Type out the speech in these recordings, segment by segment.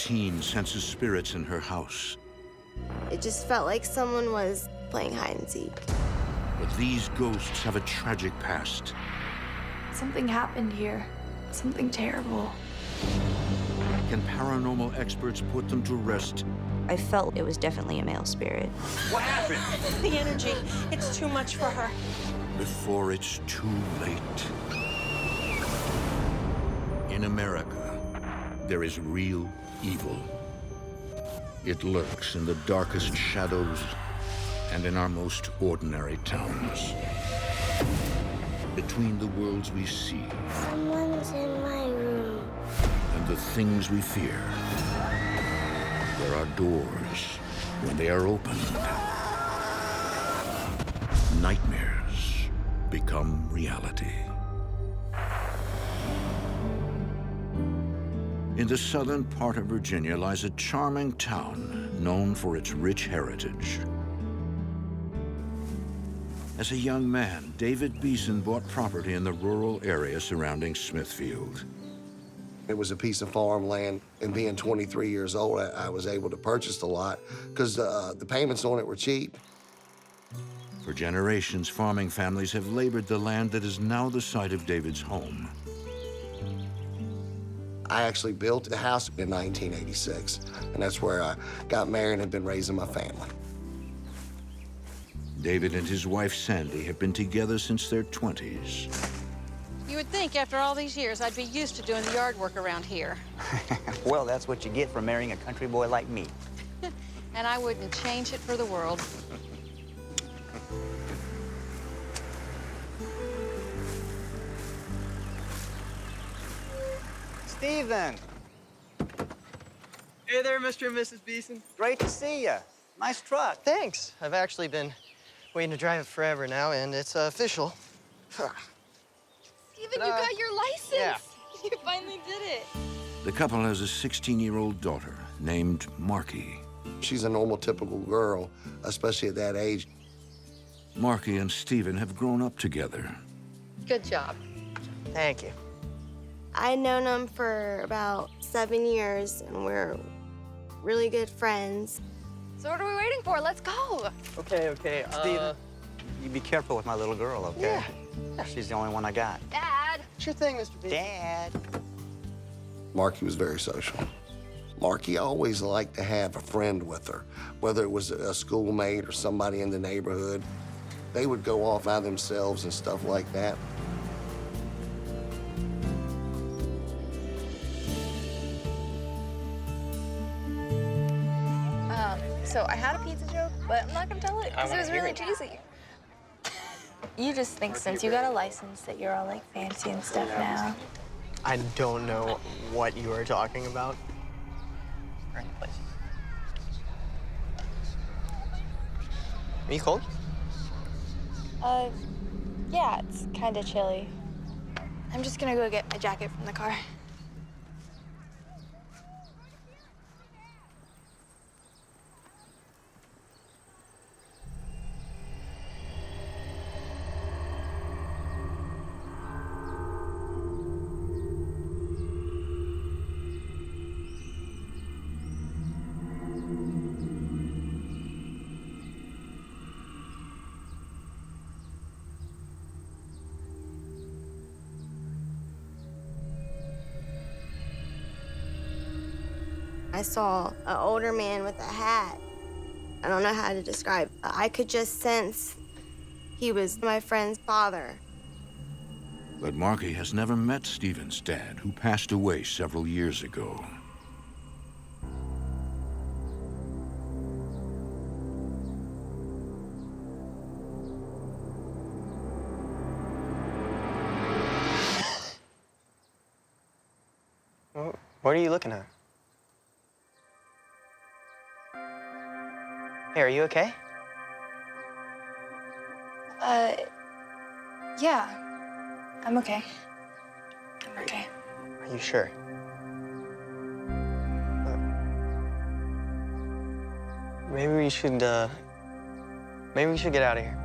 teen senses spirits in her house. It just felt like someone was playing hide and seek. But these ghosts have a tragic past. Something happened here. Something terrible. Can paranormal experts put them to rest? I felt it was definitely a male spirit. What happened? The energy, it's too much for her. Before it's too late. In America, there is real evil. It lurks in the darkest shadows and in our most ordinary towns. Between the worlds we see Someone's in my room. and the things we fear, there are doors. When they are opened, nightmares become reality. In the southern part of Virginia lies a charming town known for its rich heritage. As a young man, David Beeson bought property in the rural area surrounding Smithfield. It was a piece of farmland, and being 23 years old, I was able to purchase the lot because the payments on it were cheap. For generations, farming families have labored the land that is now the site of David's home. I actually built the house in 1986, and that's where I got married and have been raising my family. David and his wife, Sandy, have been together since their 20s. You would think after all these years I'd be used to doing the yard work around here. Well, that's what you get for marrying a country boy like me. And I wouldn't change it for the world. Steven! Hey there, Mr. and Mrs. Beeson. Great to see you. Nice truck. Thanks. I've actually been waiting to drive it forever now, and it's official. Steven, you got your license. Yeah. You finally did it. The couple has a 16-year-old daughter named Marky. She's a normal, typical girl, especially at that age. Marky and Steven have grown up together. Good job. Thank you. I'd known him for about 7 years, and we're really good friends. So what are we waiting for? Let's go. Okay. Steven, you be careful with my little girl, okay? Yeah. She's the only one I got. Dad. Sure thing, Mr. Beeson. Dad. Marky was very social. Marky always liked to have a friend with her, whether it was a schoolmate or somebody in the neighborhood. They would go off by themselves and stuff like that. So I had a pizza joke, but I'm not gonna tell it because it was really cheesy. You just think since you got a license that you're all like fancy and stuff now. I don't know what you are talking about. Are you cold? Yeah, it's kind of chilly. I'm just gonna go get my jacket from the car. I saw an older man with a hat. I don't know how to describe. I could just sense he was my friend's father. But Marky has never met Steven's dad, who passed away several years ago. What are you looking at? Hey, are you okay? Yeah. I'm okay. I'm okay. Are you sure? Maybe we should get out of here.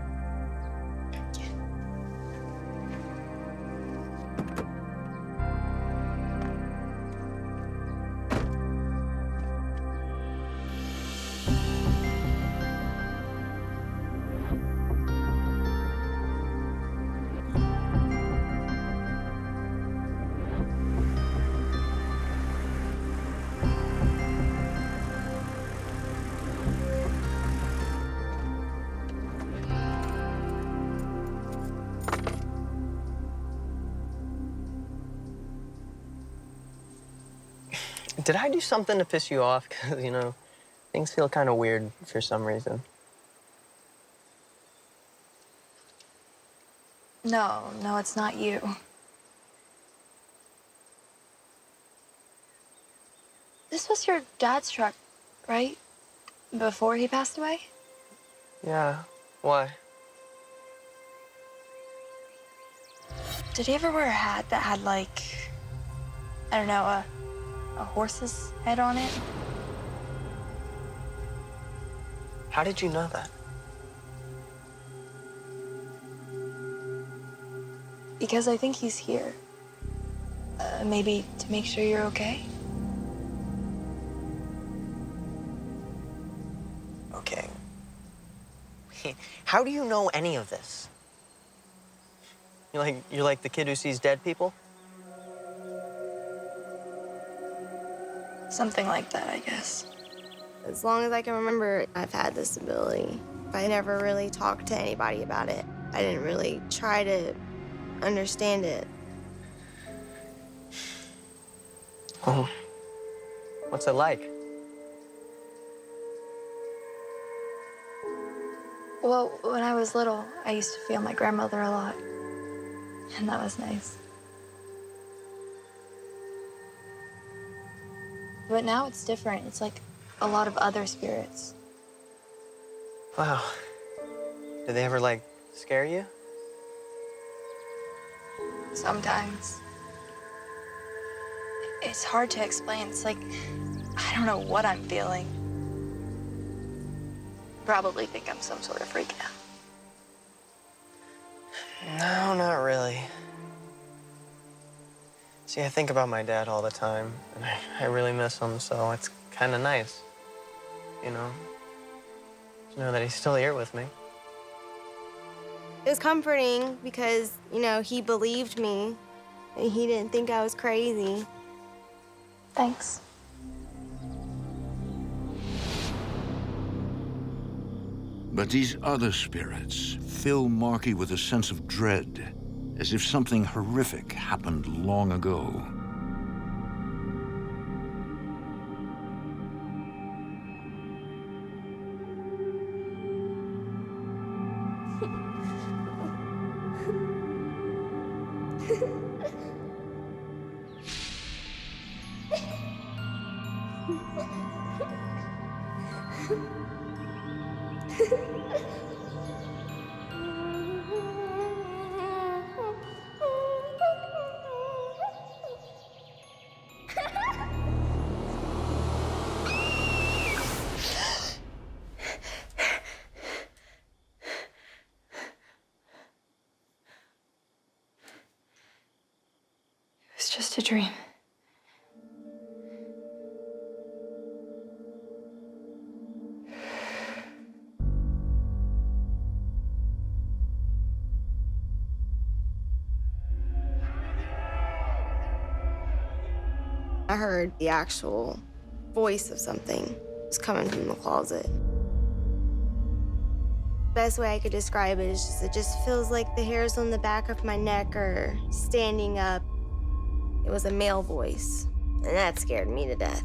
Did I do something to piss you off? Because, you know, things feel kind of weird for some reason. No, it's not you. This was your dad's truck, right? Before he passed away? Yeah, why? Did he ever wear a hat that had, like, I don't know, a horse's head on it? How did you know that? Because I think he's here. Maybe to make sure you're okay? Okay. How do you know any of this? You're like the kid who sees dead people? Something like that, I guess. As long as I can remember, I've had this ability. I never really talked to anybody about it. I didn't really try to understand it. Oh. What's it like? Well, when I was little, I used to feel my grandmother a lot. And that was nice. But now it's different. It's like a lot of other spirits. Wow. Do they ever, like, scare you? Sometimes. It's hard to explain. It's like, I don't know what I'm feeling. Probably think I'm some sort of freak out. No, not really. See, I think about my dad all the time, and I really miss him, so it's kind of nice, you know? To know that he's still here with me. It was comforting because, you know, he believed me. And he didn't think I was crazy. Thanks. But these other spirits fill Marky with a sense of dread, as if something horrific happened long ago. It's just a dream. I heard the actual voice of something was coming from the closet. Best way I could describe it is just, it just feels like the hairs on the back of my neck are standing up. It was a male voice, and that scared me to death.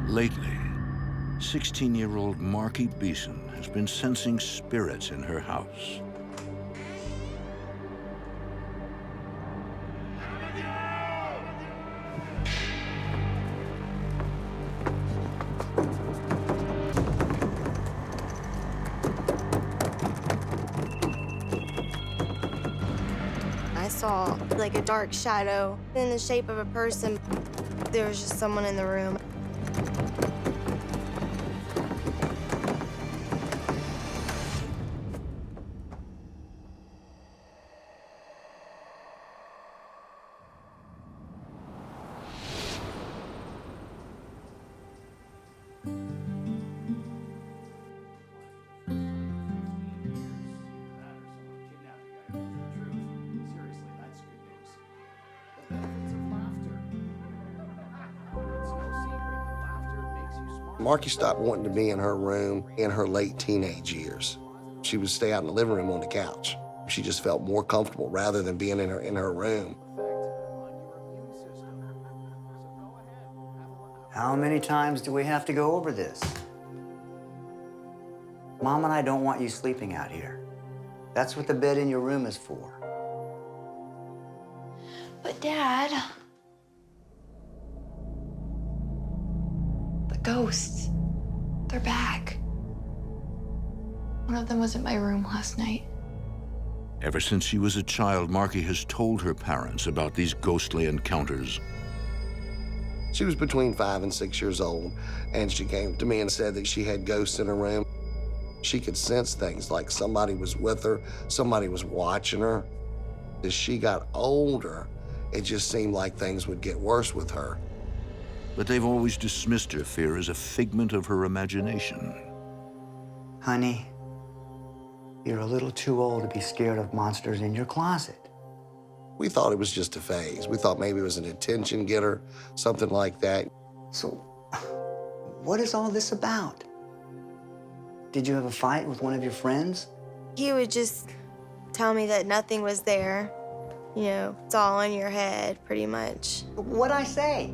Lately, 16-year-old Marky Beeson has been sensing spirits in her house. I saw like a dark shadow in the shape of a person. There was just someone in the room. Marky stopped wanting to be in her room in her late teenage years. She would stay out in the living room on the couch. She just felt more comfortable rather than being in her room. How many times do we have to go over this? Mom and I don't want you sleeping out here. That's what the bed in your room is for. But Dad, the ghosts, they're back. One of them was in my room last night. Ever since she was a child, Marky has told her parents about these ghostly encounters. She was between 5 and 6 years old, and she came to me and said that she had ghosts in her room. She could sense things like somebody was with her, somebody was watching her. As she got older, it just seemed like things would get worse with her. But they've always dismissed her fear as a figment of her imagination. Honey, you're a little too old to be scared of monsters in your closet. We thought it was just a phase. We thought maybe it was an attention getter, something like that. So, what is all this about? Did you have a fight with one of your friends? He would just tell me that nothing was there. You know, it's all in your head, pretty much. What'd I say?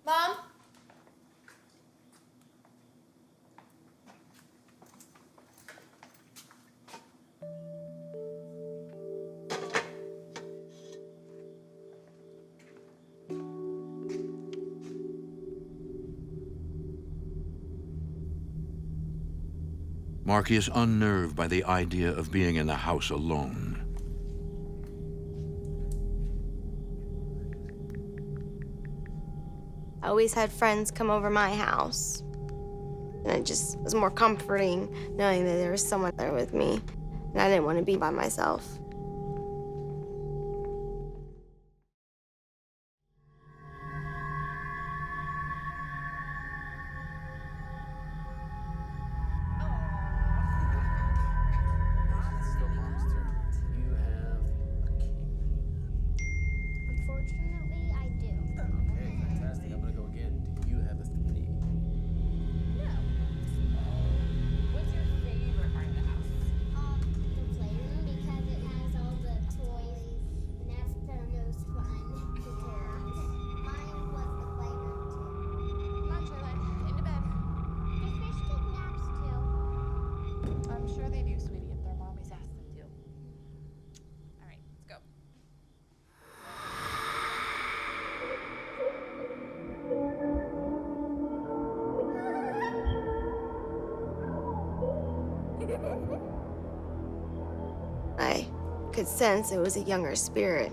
Mom? Marky is unnerved by the idea of being in the house alone. I always had friends come over my house. And it just was more comforting knowing that there was someone there with me. And I didn't want to be by myself. Unfortunately, I do. Okay, fantastic. I'm gonna go again. Do you have a key? No. What's your favorite part of the house? The playroom because it has all the toys, and that's the most fun to tear out. Mine was the playroom too. Come on, Charlotte, into bed. The fish take naps too. I'm sure they do, sweetie, if their mommies ask them to. All right, let's go. I could sense it was a younger spirit.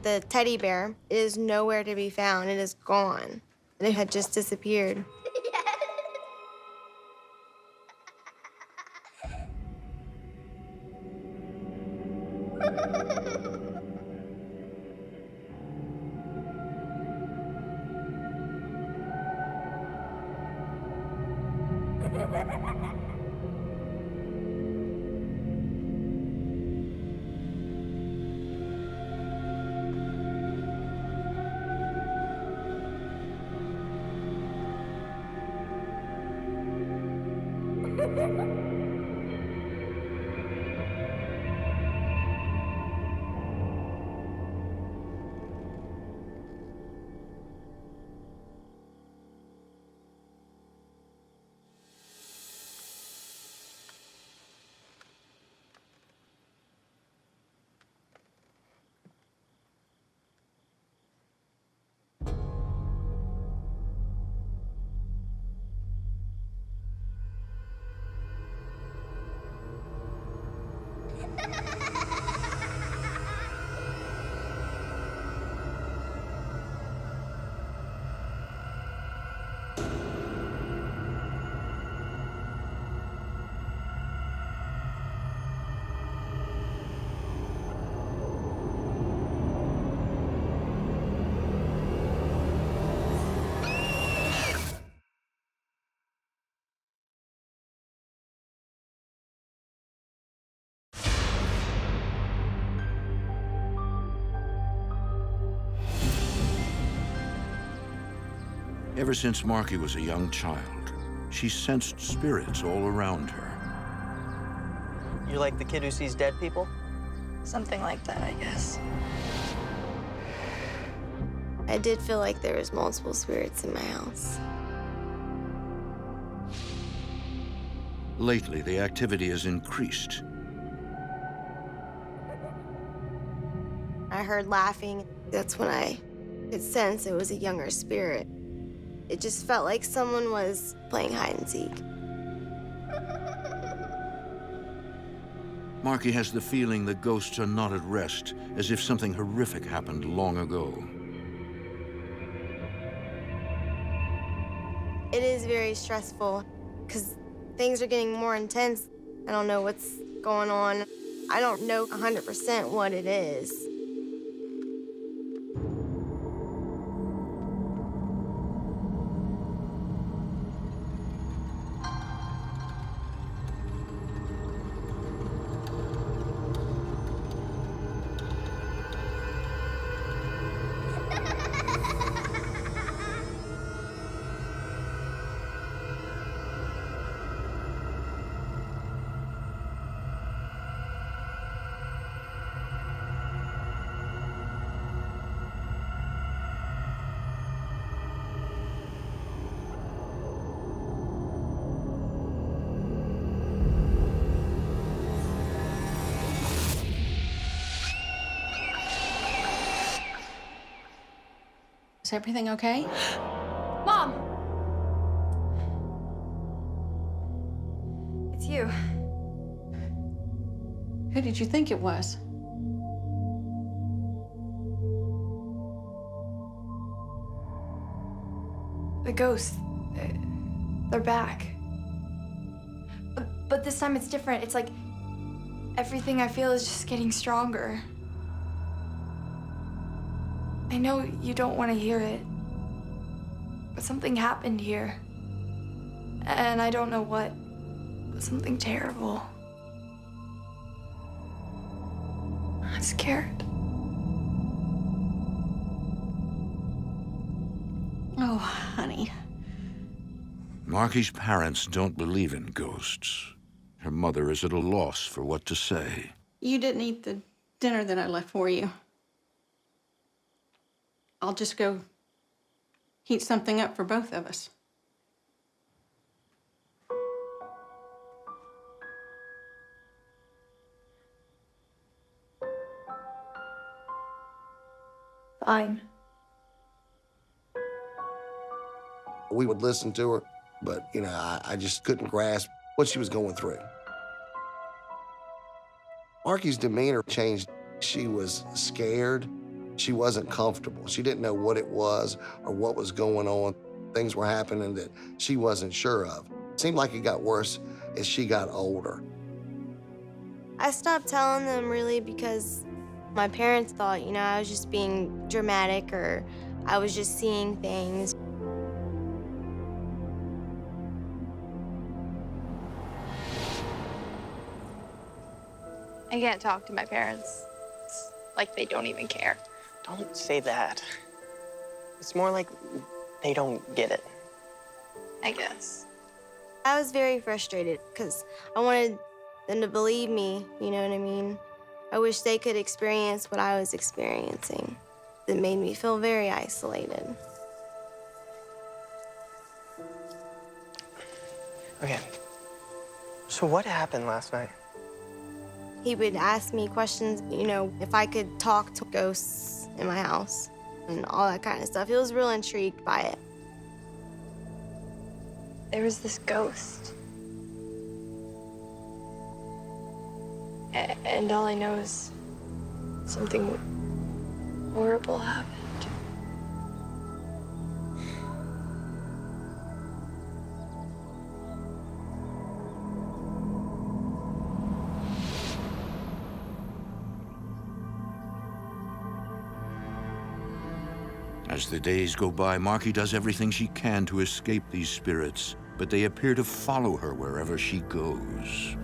The teddy bear is nowhere to be found. It is gone. It had just disappeared. Ever since Marky was a young child, she sensed spirits all around her. You're like the kid who sees dead people? Something like that, I guess. I did feel like there was multiple spirits in my house. Lately, the activity has increased. I heard laughing. That's when I could sense it was a younger spirit. It just felt like someone was playing hide and seek. Marky has the feeling the ghosts are not at rest, as if something horrific happened long ago. It is very stressful because things are getting more intense. I don't know what's going on. I don't know 100% what it is. Is everything okay? Mom! It's you. Who did you think it was? The ghosts. They're back. But this time it's different. It's like everything I feel is just getting stronger. I know you don't want to hear it, but something happened here. And I don't know what, but something terrible. I'm scared. Oh, honey. Marky's parents don't believe in ghosts. Her mother is at a loss for what to say. You didn't eat the dinner that I left for you. I'll just go heat something up for both of us. Fine. We would listen to her, but, you know, I just couldn't grasp what she was going through. Marky's demeanor changed. She was scared. She wasn't comfortable. She didn't know what it was or what was going on. Things were happening that she wasn't sure of. It seemed like it got worse as she got older. I stopped telling them really because my parents thought, you know, I was just being dramatic or I was just seeing things. I can't talk to my parents. It's like they don't even care. Don't say that. It's more like they don't get it. I guess. I was very frustrated because I wanted them to believe me, you know what I mean? I wish they could experience what I was experiencing. It made me feel very isolated. Okay. So what happened last night? He would ask me questions, you know, if I could talk to ghosts in my house and all that kind of stuff. He was real intrigued by it. There was this ghost. And all I know is something horrible happened. As the days go by, Marky does everything she can to escape these spirits, but they appear to follow her wherever she goes.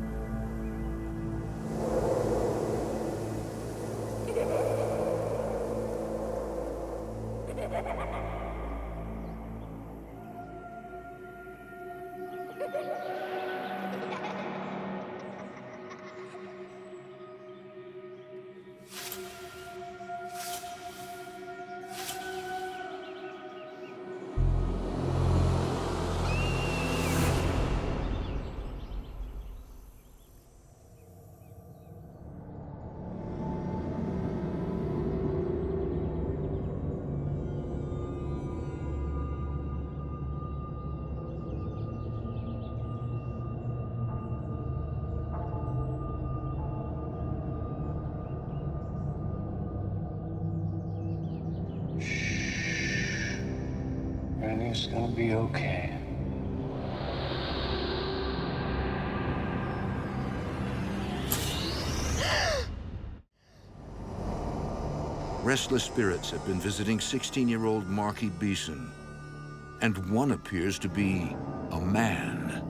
gonna be okay. Restless spirits have been visiting 16-year-old Marky Beeson, and one appears to be a man.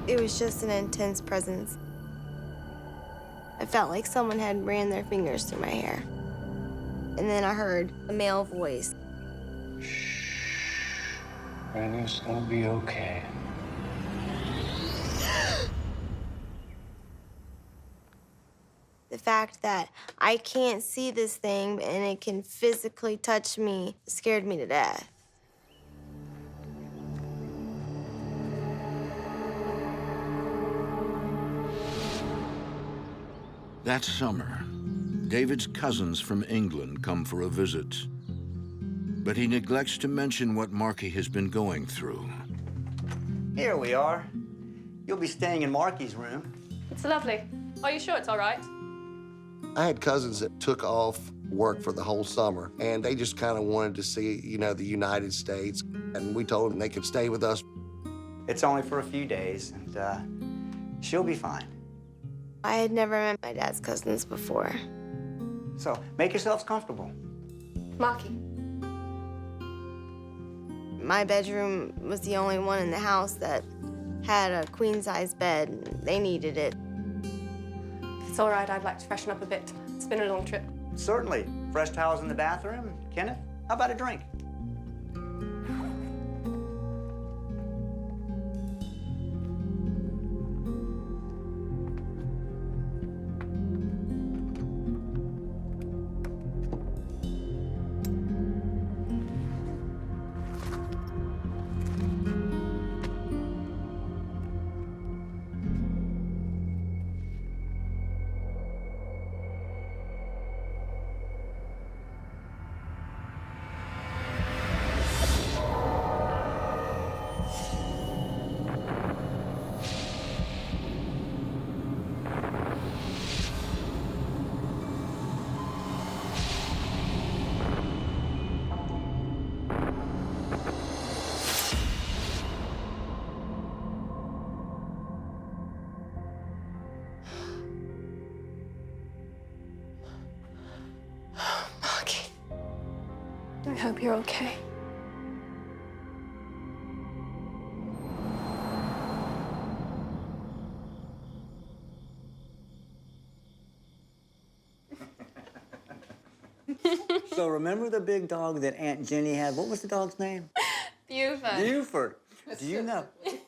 It was just an intense presence. I felt like someone had ran their fingers through my hair. And then I heard a male voice. Granny's gonna be okay. The fact that I can't see this thing and it can physically touch me scared me to death. That summer, David's cousins from England come for a visit. But he neglects to mention what Marky has been going through. Here we are. You'll be staying in Marky's room. It's lovely. Are you sure it's all right? I had cousins that took off work for the whole summer, and they just kind of wanted to see, you know, the United States. And we told them they could stay with us. It's only for a few days, and she'll be fine. I had never met my dad's cousins before. So make yourselves comfortable. Marky. My bedroom was the only one in the house that had a queen-size bed, and they needed it. It's all right. I'd like to freshen up a bit. It's been a long trip. Certainly. Fresh towels in the bathroom. Kenneth, how about a drink? I hope you're okay. So remember the big dog that Aunt Jenny had? What was the dog's name? Buford. Buford. Do you know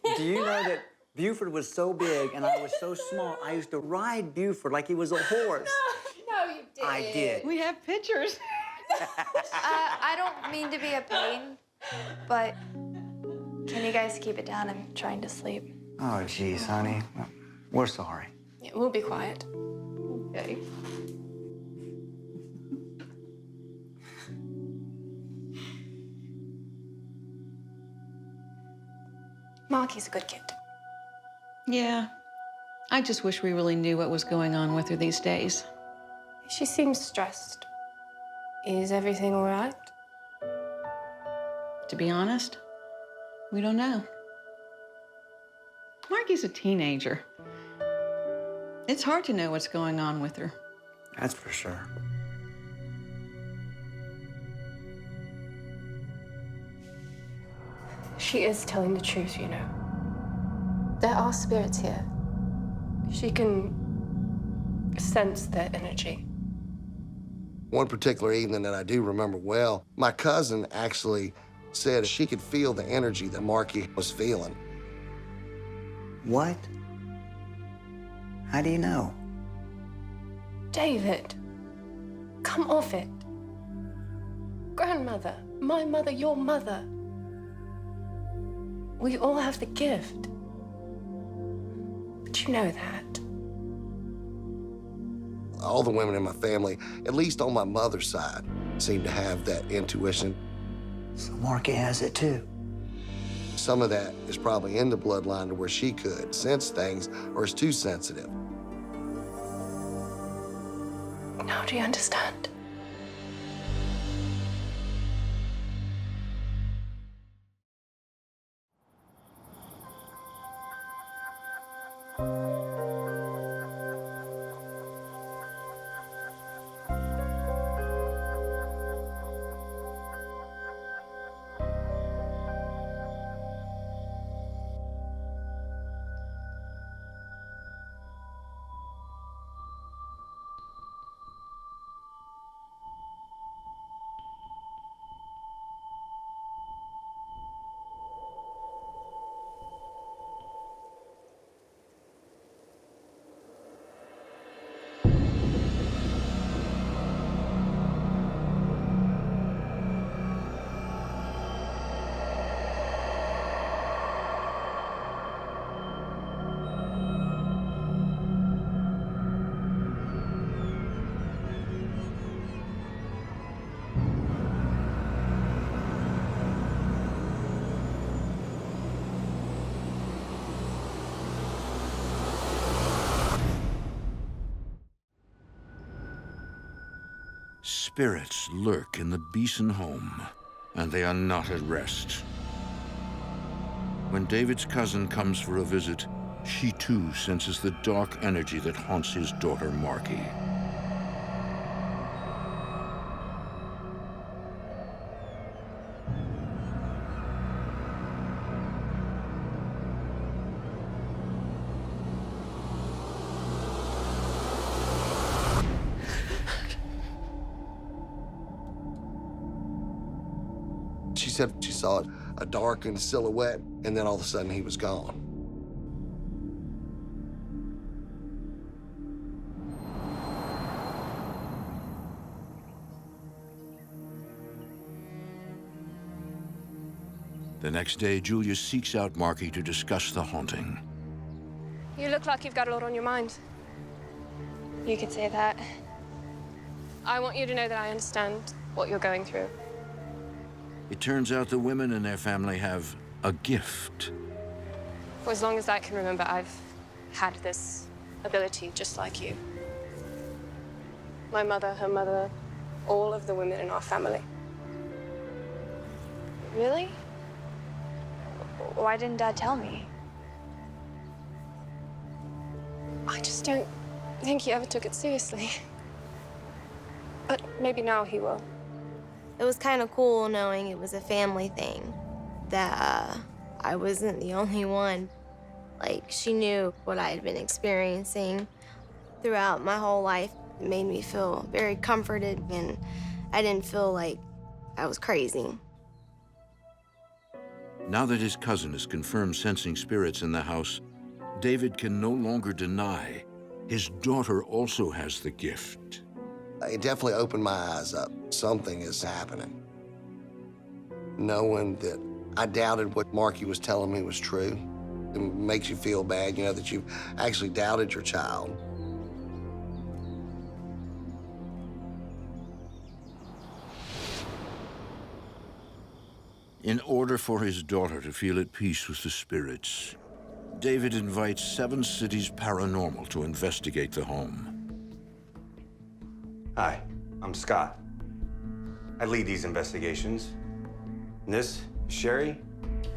that Buford was so big and I was so small, I used to ride Buford like he was a horse. No, you didn't. I did. We have pictures. I don't mean to be a pain, but can you guys keep it down? I'm trying to sleep. Oh, geez, honey. We're sorry. Yeah, we'll be quiet. Okay. Marky's a good kid. Yeah. I just wish we really knew what was going on with her these days. She seems stressed. Is everything all right? To be honest, we don't know. Marky's a teenager. It's hard to know what's going on with her. That's for sure. She is telling the truth, you know. There are spirits here. She can sense their energy. One particular evening that I do remember well, my cousin actually said she could feel the energy that Marky was feeling. What? How do you know? David, come off it. Grandmother, my mother, your mother. We all have the gift. But you know that. All the women in my family, at least on my mother's side, seem to have that intuition. So Marky has it too. Some of that is probably in the bloodline to where she could sense things or is too sensitive. Now do you understand? Spirits lurk in the Beeson home, and they are not at rest. When David's cousin comes for a visit, she too senses the dark energy that haunts his daughter, Marky. She said she saw a darkened silhouette, and then all of a sudden he was gone. The next day, Julia seeks out Marky to discuss the haunting. You look like you've got a lot on your mind. You could say that. I want you to know that I understand what you're going through. It turns out the women in their family have a gift. For as long as I can remember, I've had this ability just like you. My mother, her mother, all of the women in our family. Really? Why didn't Dad tell me? I just don't think he ever took it seriously. But maybe now he will. It was kind of cool knowing it was a family thing, that I wasn't the only one. Like, she knew what I had been experiencing throughout my whole life. It made me feel very comforted, and I didn't feel like I was crazy. Now that his cousin is confirmed sensing spirits in the house, David can no longer deny his daughter also has the gift. It definitely opened my eyes up. Something is happening. Knowing that I doubted what Marky was telling me was true, it makes you feel bad, you know, that you've actually doubted your child. In order for his daughter to feel at peace with the spirits, David invites 7 Cities Paranormal to investigate the home. Hi, I'm Scott. I lead these investigations. And this is Sherry.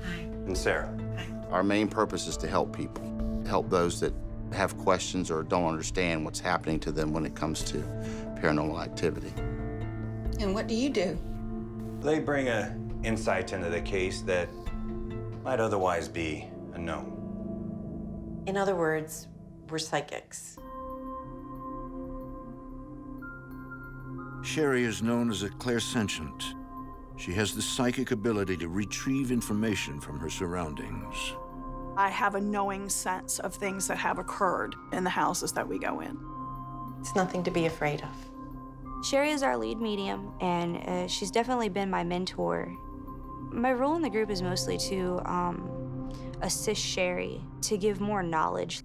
Hi. And Sarah. Hi. Our main purpose is to help people, help those that have questions or don't understand what's happening to them when it comes to paranormal activity. And what do you do? They bring an insight into the case that might otherwise be unknown. In other words, we're psychics. Sherry is known as a clairsentient. She has the psychic ability to retrieve information from her surroundings. I have a knowing sense of things that have occurred in the houses that we go in. It's nothing to be afraid of. Sherry is our lead medium, and she's definitely been my mentor. My role in the group is mostly to assist Sherry to give more knowledge.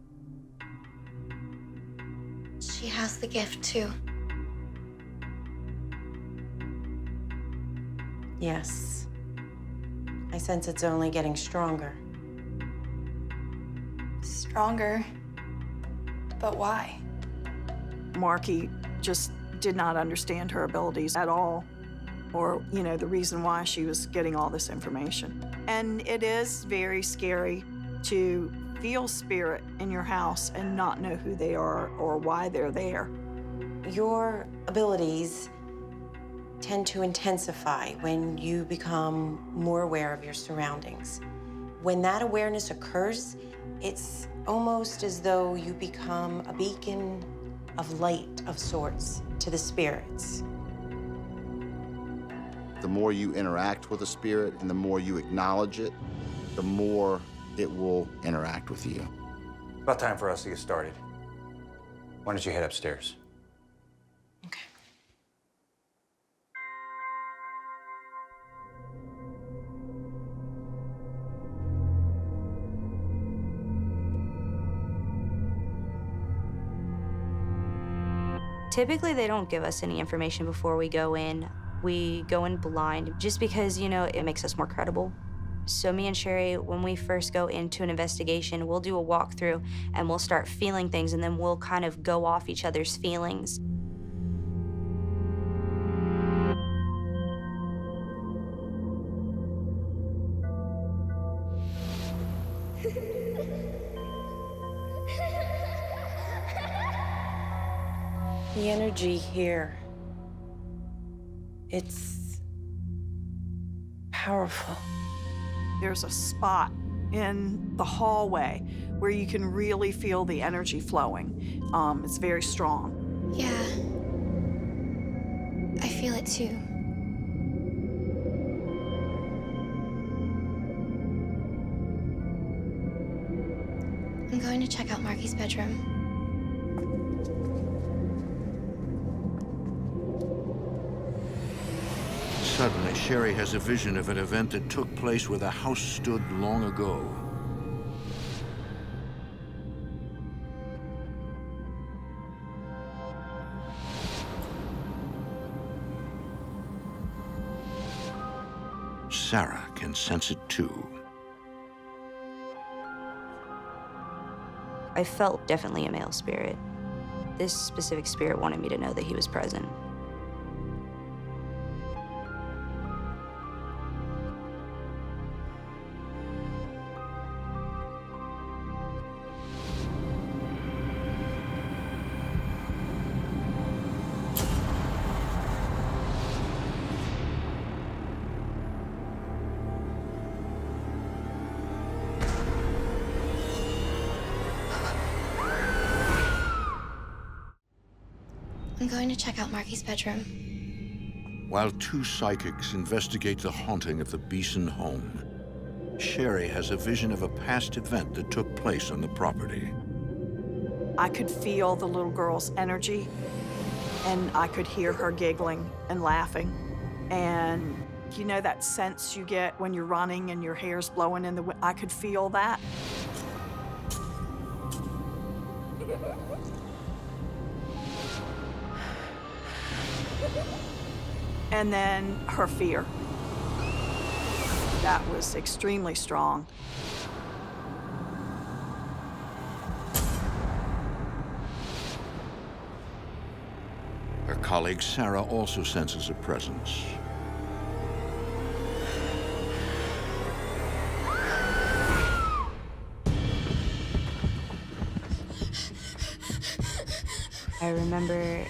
She has the gift too. Yes. I sense it's only getting stronger. Stronger? But why? Marky just did not understand her abilities at all, or, you know, the reason why she was getting all this information. And it is very scary to feel spirit in your house and not know who they are or why they're there. Your abilities tend to intensify when you become more aware of your surroundings. When that awareness occurs, it's almost as though you become a beacon of light of sorts to the spirits. The more you interact with a spirit and the more you acknowledge it, the more it will interact with you. About time for us to get started. Why don't you head upstairs? Typically, they don't give us any information before we go in. We go in blind just because, you know, it makes us more credible. So me and Sherry, when we first go into an investigation, we'll do a walkthrough and we'll start feeling things, and then we'll kind of go off each other's feelings. The energy here, it's powerful. There's a spot in the hallway where you can really feel the energy flowing. It's very strong. Yeah. I feel it too. I'm going to check out Marky's bedroom. Suddenly, Sherry has a vision of an event that took place where the house stood long ago. Sarah can sense it too. I felt definitely a male spirit. This specific spirit wanted me to know that he was present. I'm going to check out Marky's bedroom. While two psychics investigate the haunting of the Beeson home, Sherry has a vision of a past event that took place on the property. I could feel the little girl's energy, and I could hear her giggling and laughing. And you know that sense you get when you're running and your hair's blowing in the wind? I could feel that. And then her fear. That was extremely strong. Her colleague Sarah also senses a presence. I remember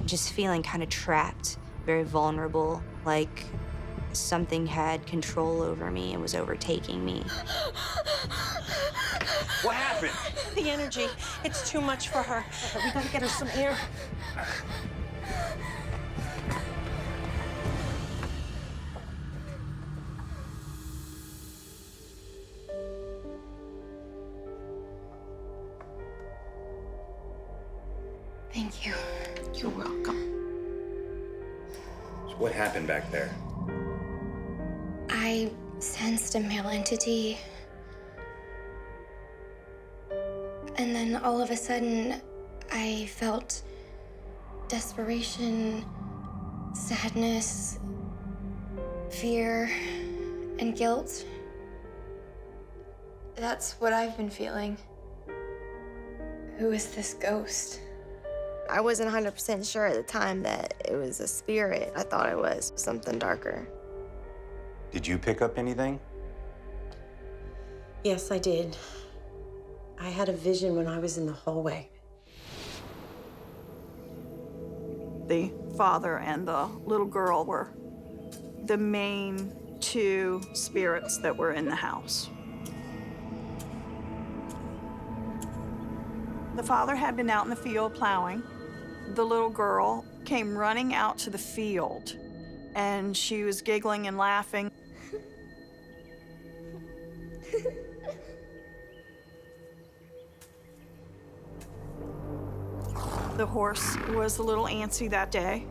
just feeling kind of trapped, very vulnerable, like something had control over me and was overtaking me. What happened? The energy, it's too much for her. We gotta get her some air. Thank you. You're welcome. So what happened back there? I sensed a male entity. And then all of a sudden, I felt desperation, sadness, fear, and guilt. That's what I've been feeling. Who is this ghost? I wasn't 100% sure at the time that it was a spirit. I thought it was something darker. Did you pick up anything? Yes, I did. I had a vision when I was in the hallway. The father and the little girl were the main two spirits that were in the house. The father had been out in the field plowing. The little girl came running out to the field, and she was giggling and laughing. The horse was a little antsy that day.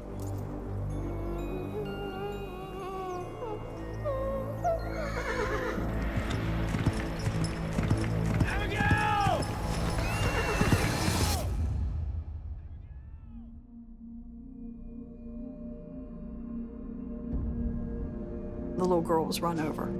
The little girl was run over.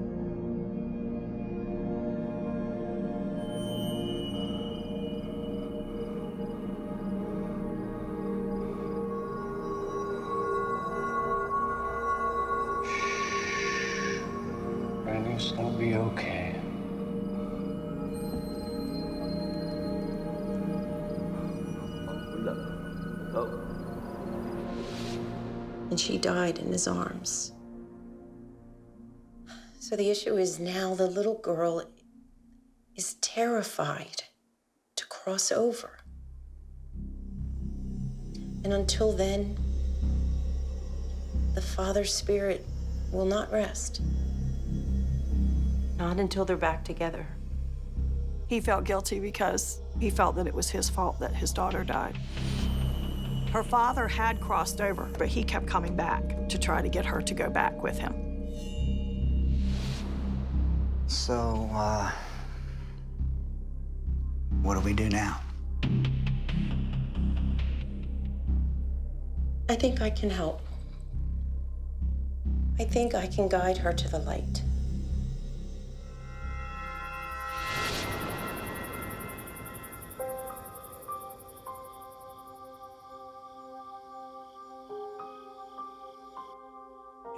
Granny, it's gonna be okay. And she died in his arms. So the issue is now the little girl is terrified to cross over. And until then, the father's spirit will not rest. Not until they're back together. He felt guilty because he felt that it was his fault that his daughter died. Her father had crossed over, but he kept coming back to try to get her to go back with him. So, what do we do now? I think I can help. I think I can guide her to the light.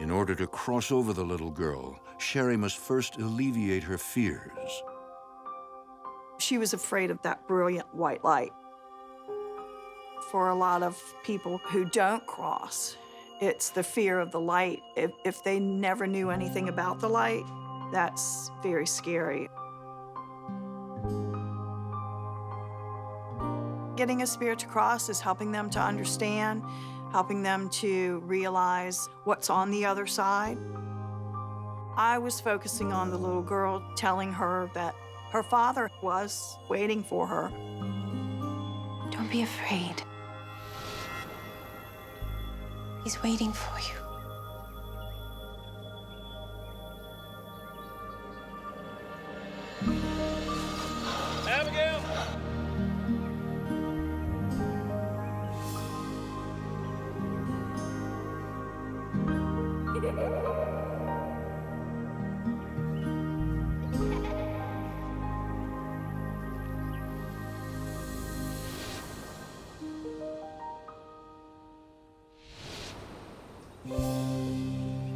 In order to cross over the little girl, Sherry must first alleviate her fears. She was afraid of that brilliant white light. For a lot of people who don't cross, it's the fear of the light. If they never knew anything about the light, that's very scary. Getting a spirit to cross is helping them to understand, helping them to realize what's on the other side. I was focusing on the little girl, telling her that her father was waiting for her. Don't be afraid. He's waiting for you. Abigail!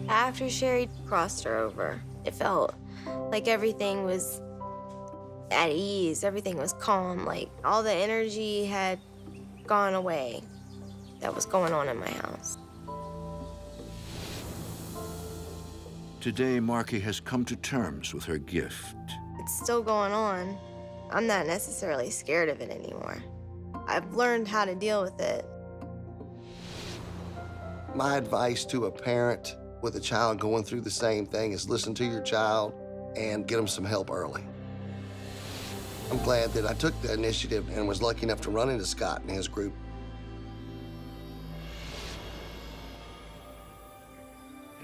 After Sherry crossed her over, it felt like everything was at ease, everything was calm, like all the energy had gone away that was going on in my house. Today, Marky has come to terms with her gift. It's still going on. I'm not necessarily scared of it anymore. I've learned how to deal with it. My advice to a parent with a child going through the same thing is listen to your child and get them some help early. I'm glad that I took the initiative and was lucky enough to run into Scott and his group.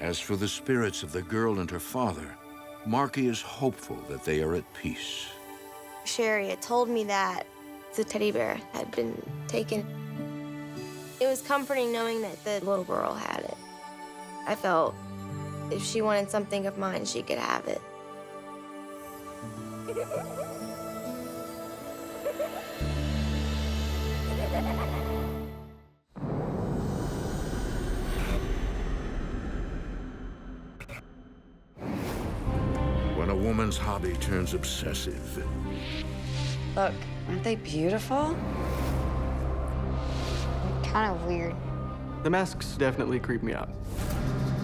As for the spirits of the girl and her father, Marky is hopeful that they are at peace. Sherry had told me that the teddy bear had been taken. It was comforting knowing that the little girl had it. I felt if she wanted something of mine, she could have it. When a woman woman's hobby turns obsessive. Look, aren't they beautiful? Kind of weird. The masks definitely creep me out.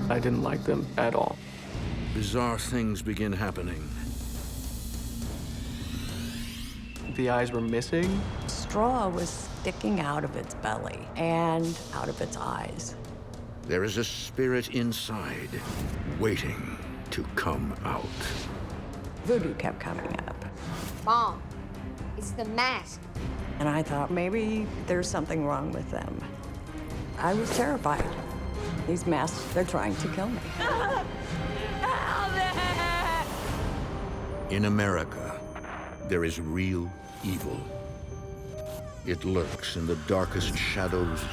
I didn't like them at all. Bizarre things begin happening. The eyes were missing. Straw was sticking out of its belly and out of its eyes. There is a spirit inside, waiting to come out. Voodoo kept coming up. Mom, it's the mask. And I thought maybe there's something wrong with them. I was terrified. These masks, they're trying to kill me. In America, there is real evil. It lurks in the darkest shadows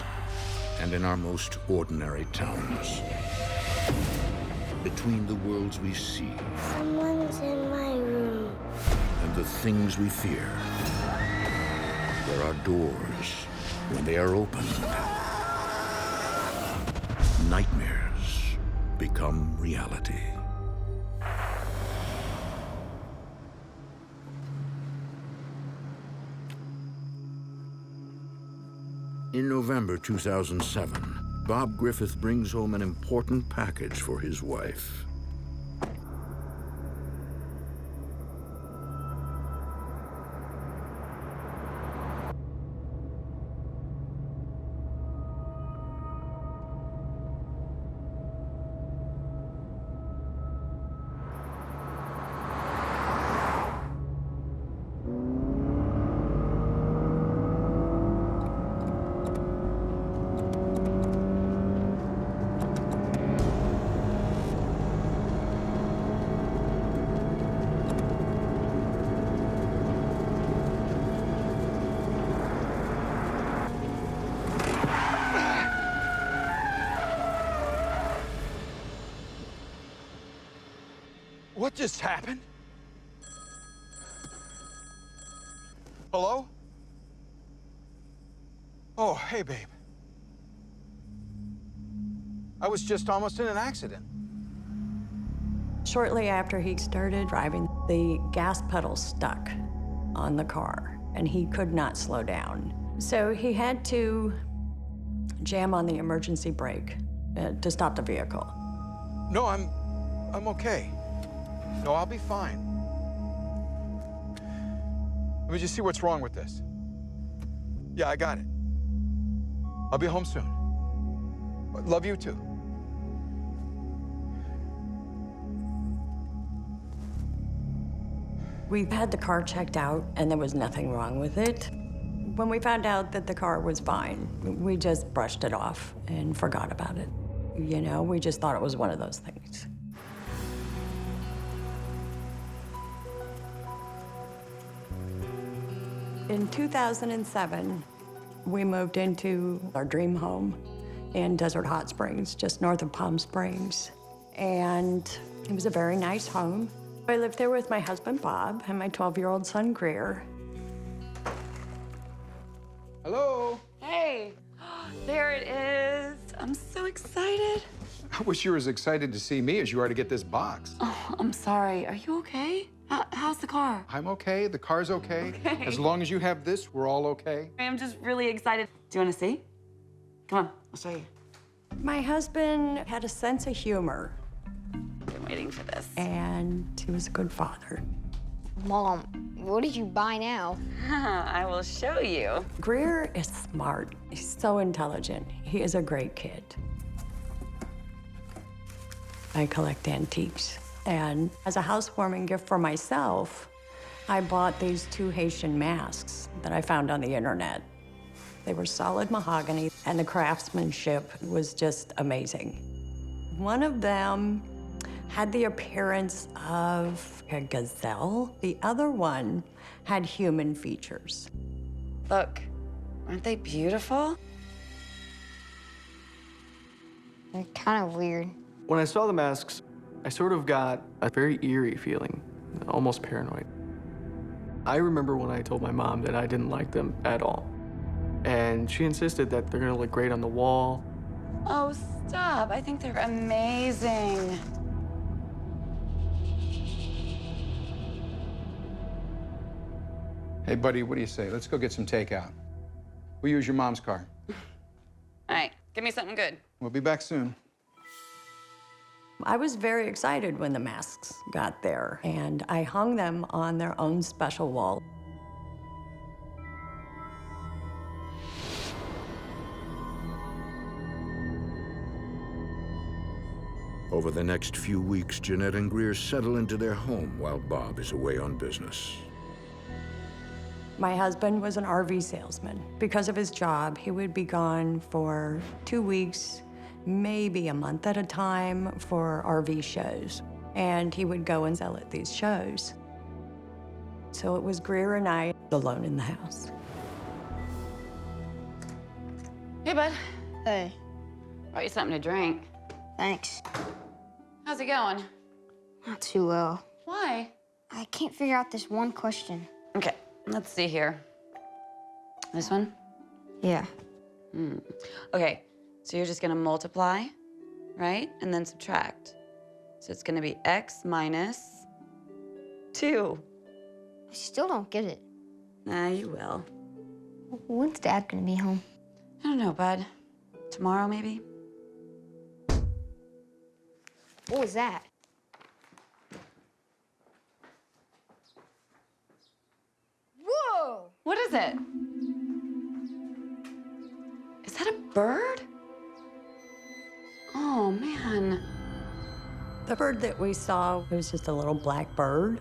and in our most ordinary towns. Between the worlds we see Someone's in my room. and the things we fear, there are doors. When they are opened, nightmares become reality. In November 2007, Bob Griffith brings home an important package for his wife. What just happened? Hello? Oh, hey, babe. I was just almost in an accident. Shortly after he started driving, the gas pedal stuck on the car, and he could not slow down. So he had to jam on the emergency brake to stop the vehicle. No, I'm okay. No, I'll be fine. Let me just see what's wrong with this. Yeah, I got it. I'll be home soon. Love you too. We had the car checked out, and there was nothing wrong with it. When we found out that the car was fine, we just brushed it off and forgot about it. You know, we just thought it was one of those things. In 2007, we moved into our dream home in Desert Hot Springs, just north of Palm Springs. And it was a very nice home. I lived there with my husband, Bob, and my 12-year-old son, Greer. Hello? Hey, there it is. I'm so excited. I wish you were as excited to see me as you are to get this box. Oh, I'm sorry. Are you okay? How's the car? I'm okay. The car's okay. Okay. As long as you have this, we're all okay. I'm just really excited. Do you want to see? Come on, I'll show you. My husband had a sense of humor. Been waiting for this. And he was a good father. Mom, what did you buy now? I will show you. Greer is smart. He's so intelligent. He is a great kid. I collect antiques. And as a housewarming gift for myself, I bought these 2 Haitian masks that I found on the internet. They were solid mahogany, and the craftsmanship was just amazing. One of them had the appearance of a gazelle. The other one had human features. Look, aren't they beautiful? They're kind of weird. When I saw the masks, I sort of got a very eerie feeling, almost paranoid. I remember when I told my mom that I didn't like them at all. And she insisted that they're gonna look great on the wall. Oh, stop. I think they're amazing. Hey, buddy, what do you say? Let's go get some takeout. We'll use your mom's car. All right, give me something good. We'll be back soon. I was very excited when the masks got there, and I hung them on their own special wall. Over the next few weeks, Jeanette and Greer settle into their home while Bob is away on business. My husband was an RV salesman. Because of his job, he would be gone for 2 weeks, maybe a month at a time for RV shows. And he would go and sell at these shows. So it was Greer and I alone in the house. Hey, bud. Hey. Brought you something to drink. Thanks. How's it going? Not too well. Why? I can't figure out this one question. Okay, let's see here. This one? Yeah. Okay, so you're just gonna multiply, right? And then subtract. So it's gonna be x minus 2. I still don't get it. Nah, you will. When's Dad gonna be home? I don't know, bud. Tomorrow, maybe? What was that? Whoa! What is it? Is that a bird? Oh, man. The bird that we saw was just a little black bird.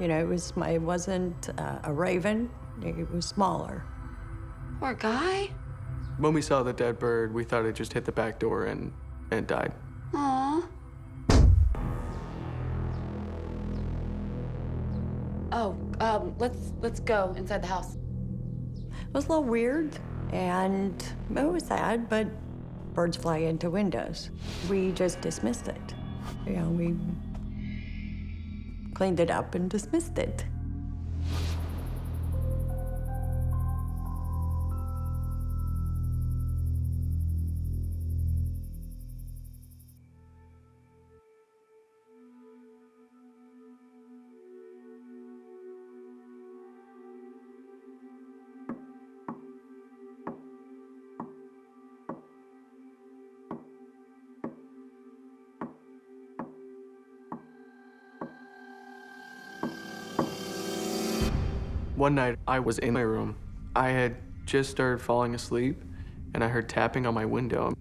You know, it wasn't a raven, it was smaller. Poor guy. When we saw the dead bird, we thought it just hit the back door and died. Aw. Oh, let's go inside the house. It was a little weird, and it was sad, but birds fly into windows. We just dismissed it. You know, we cleaned it up and dismissed it. One night, I was in my room. I had just started falling asleep, and I heard tapping on my window.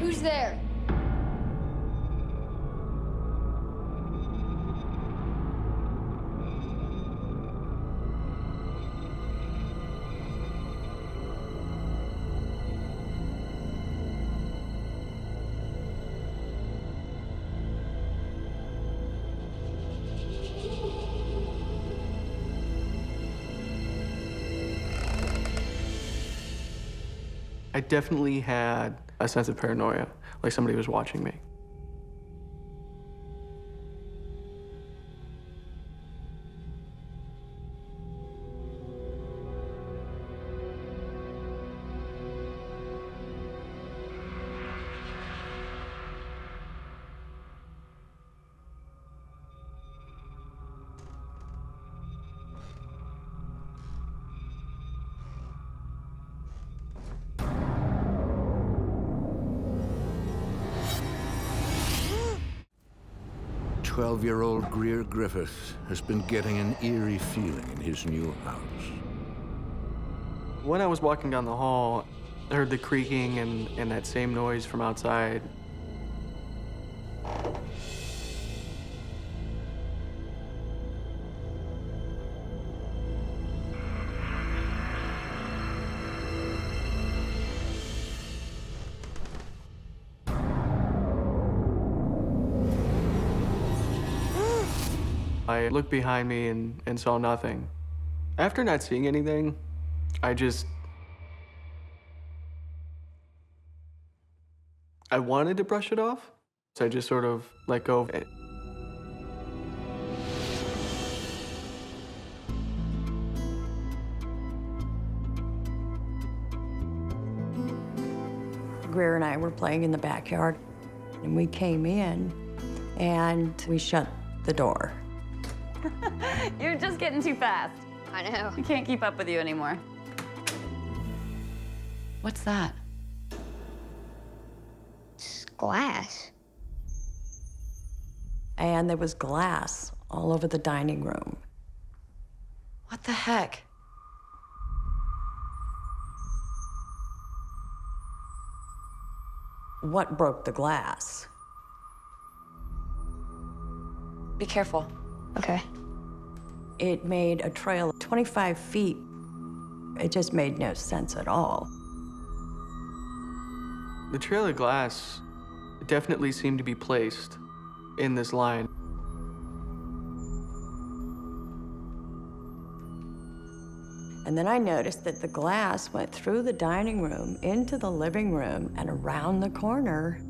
Who's there? I definitely had a sense of paranoia, like somebody was watching me. "12-year-old Greer Griffith has been getting an eerie feeling in his new house. When I was walking down the hall, I heard the creaking and that same noise from outside. I looked behind me and saw nothing. After not seeing anything, I wanted to brush it off, so I just sort of let go of it. Greer and I were playing in the backyard, and we came in, and we shut the door. You're just getting too fast. I know. I can't keep up with you anymore. What's that? It's glass. And there was glass all over the dining room. What the heck? What broke the glass? Be careful. Okay. It made a trail 25 feet. It just made no sense at all. The trail of glass definitely seemed to be placed in this line. And then I noticed that the glass went through the dining room, into the living room, and around the corner.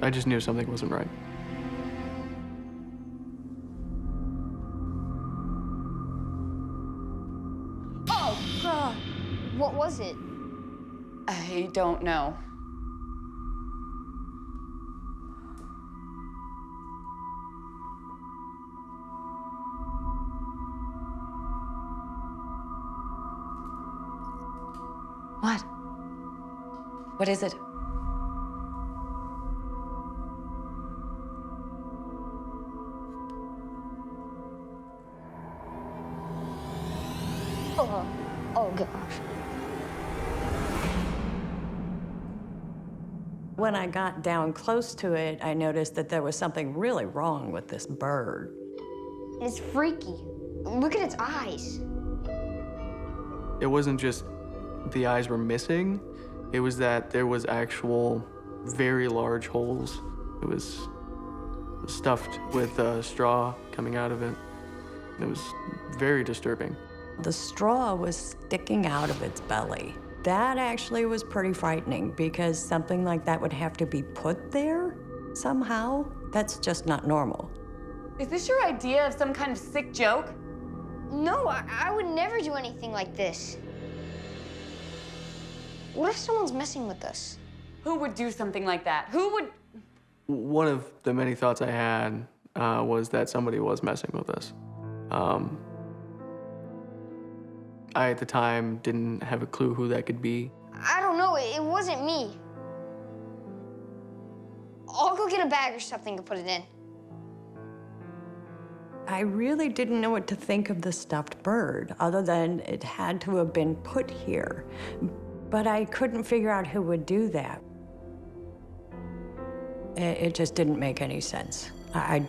I just knew something wasn't right. Oh, God. What was it? I don't know. What? What is it? Oh, gosh. When I got down close to it, I noticed that there was something really wrong with this bird. It's freaky. Look at its eyes. It wasn't just the eyes were missing, it was that there was actual very large holes. It was stuffed with straw coming out of it. It was very disturbing. The straw was sticking out of its belly. That actually was pretty frightening because something like that would have to be put there somehow. That's just not normal. Is this your idea of some kind of sick joke? No, I would never do anything like this. What if someone's messing with us? Who would do something like that? Who would? One of the many thoughts I had was that somebody was messing with us. I, at the time, didn't have a clue who that could be. I don't know. It wasn't me. I'll go get a bag or something to put it in. I really didn't know what to think of the stuffed bird, other than it had to have been put here. But I couldn't figure out who would do that. It just didn't make any sense. I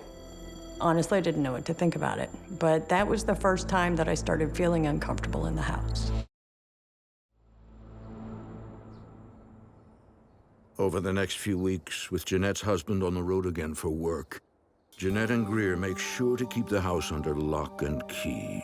honestly didn't know what to think about it. But that was the first time that I started feeling uncomfortable in the house. Over the next few weeks, with Jeanette's husband on the road again for work, Jeanette and Greer make sure to keep the house under lock and key.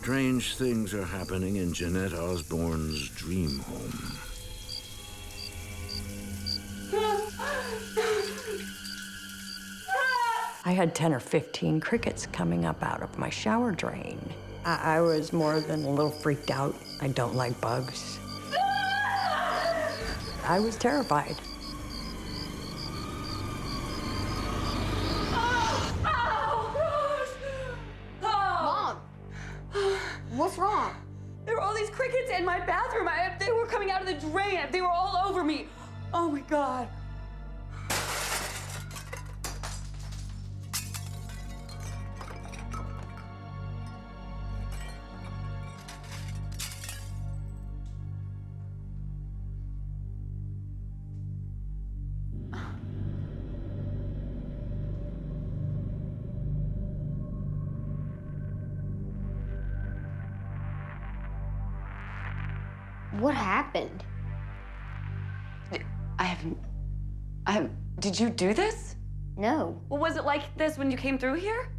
Strange things are happening in Jeanette Osborne's dream home. I had 10 or 15 crickets coming up out of my shower drain. I was more than a little freaked out. I don't like bugs. I was terrified. Mom! What's wrong? There were all these crickets in my bathroom. They were coming out of the drain. They were all over me. Oh my God. What happened? Did you do this? No. Well, was it like this when you came through here?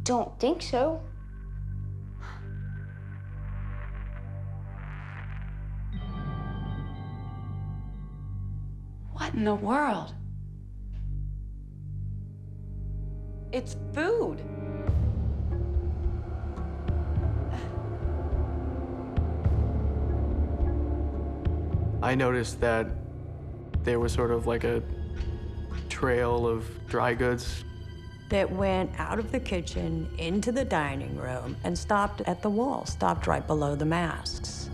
Don't think so. What in the world? It's food. I noticed that there was sort of like a trail of dry goods that went out of the kitchen into the dining room and stopped at the wall, stopped right below the masks.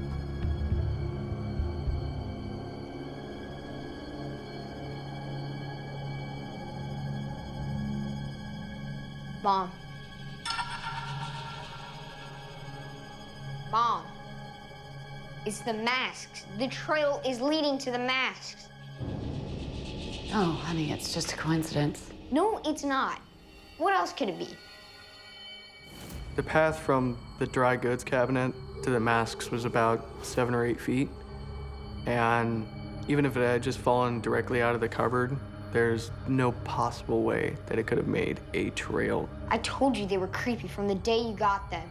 Mom. Mom. It's the masks. The trail is leading to the masks. Oh, honey, it's just a coincidence. No, it's not. What else could it be? The path from the dry goods cabinet to the masks was about 7 or 8 feet. And even if it had just fallen directly out of the cupboard, there's no possible way that it could have made a trail. I told you they were creepy from the day you got them.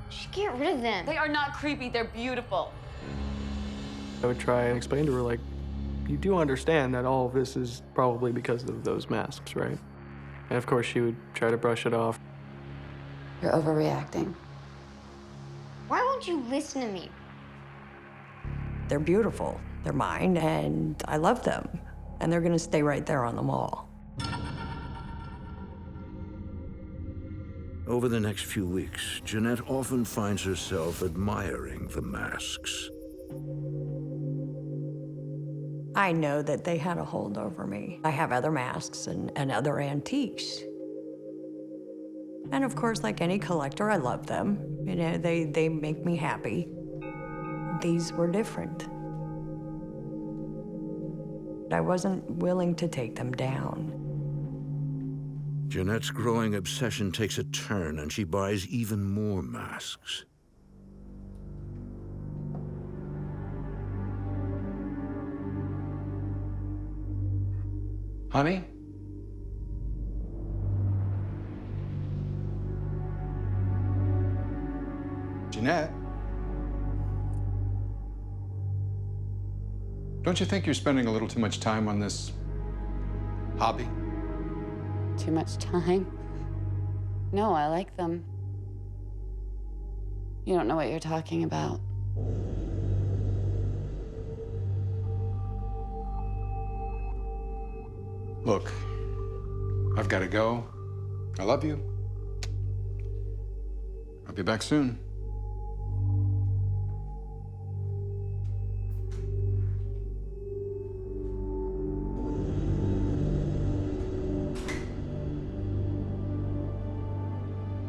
Just get rid of them. They are not creepy, they're beautiful. I would try and explain to her, like, you do understand that all of this is probably because of those masks, right? And of course, she would try to brush it off. You're overreacting. Why won't you listen to me? They're beautiful. They're mine, and I love them. And they're gonna stay right there on the wall. Over the next few weeks, Jeanette often finds herself admiring the masks. I know that they had a hold over me. I have other masks and other antiques. And of course, like any collector, I love them. You know, they make me happy. These were different. I wasn't willing to take them down. Jeanette's growing obsession takes a turn, and she buys even more masks. Honey? Jeanette? Don't you think you're spending a little too much time on this hobby? Too much time? No, I like them. You don't know what you're talking about. Look, I've got to go. I love you. I'll be back soon.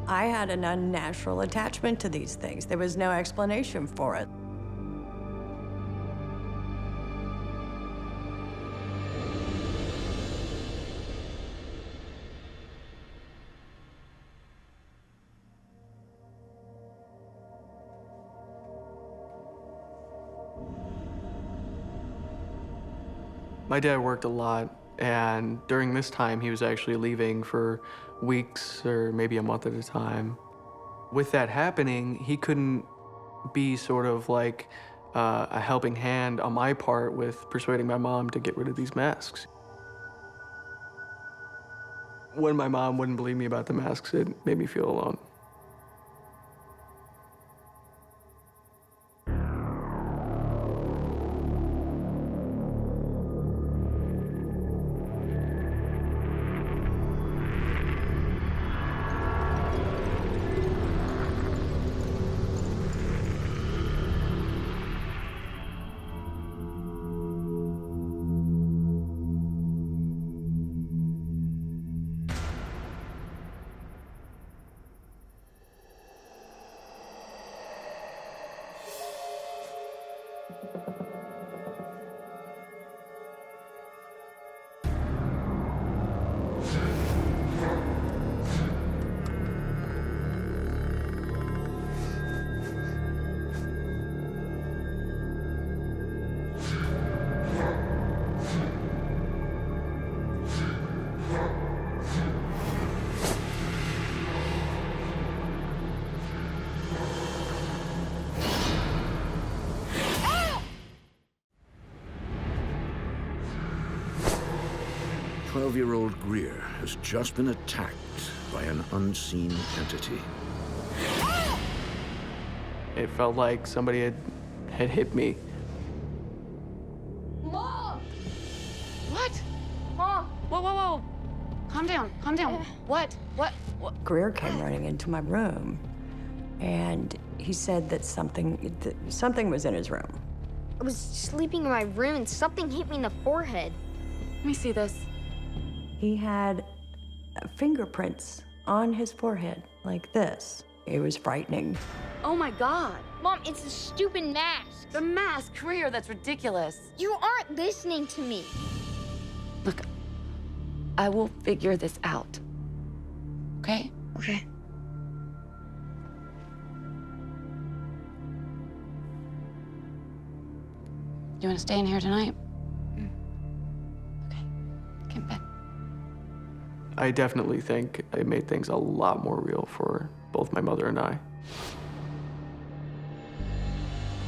I had an unnatural attachment to these things. There was no explanation for it. My dad worked a lot, and during this time, he was actually leaving for weeks or maybe a month at a time. With that happening, he couldn't be sort of like a helping hand on my part with persuading my mom to get rid of these masks. When my mom wouldn't believe me about the masks, it made me feel alone. Twelve-year-old Greer has just been attacked by an unseen entity. It felt like somebody had hit me. Mom! What? Mom! Whoa, whoa, whoa. Calm down, calm down. What? Greer came running into my room, and he said that something was in his room. I was sleeping in my room and something hit me in the forehead. Let me see this. He had fingerprints on his forehead, like this. It was frightening. Oh my God. Mom, it's a stupid mask. The mask, Greer, that's ridiculous. You aren't listening to me. Look, I will figure this out. Okay? Okay. You want to stay in here tonight? Okay. Get in bed. I definitely think it made things a lot more real for both my mother and I.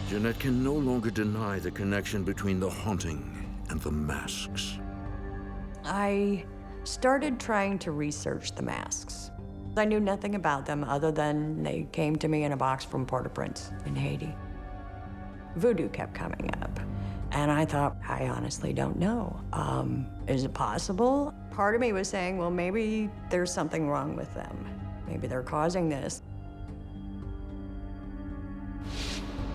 Jeanette can no longer deny the connection between the haunting and the masks. I started trying to research the masks. I knew nothing about them other than they came to me in a box from Port-au-Prince in Haiti. Voodoo kept coming up, and I thought, I honestly don't know. Is it possible? Part of me was saying, well, maybe there's something wrong with them. Maybe they're causing this.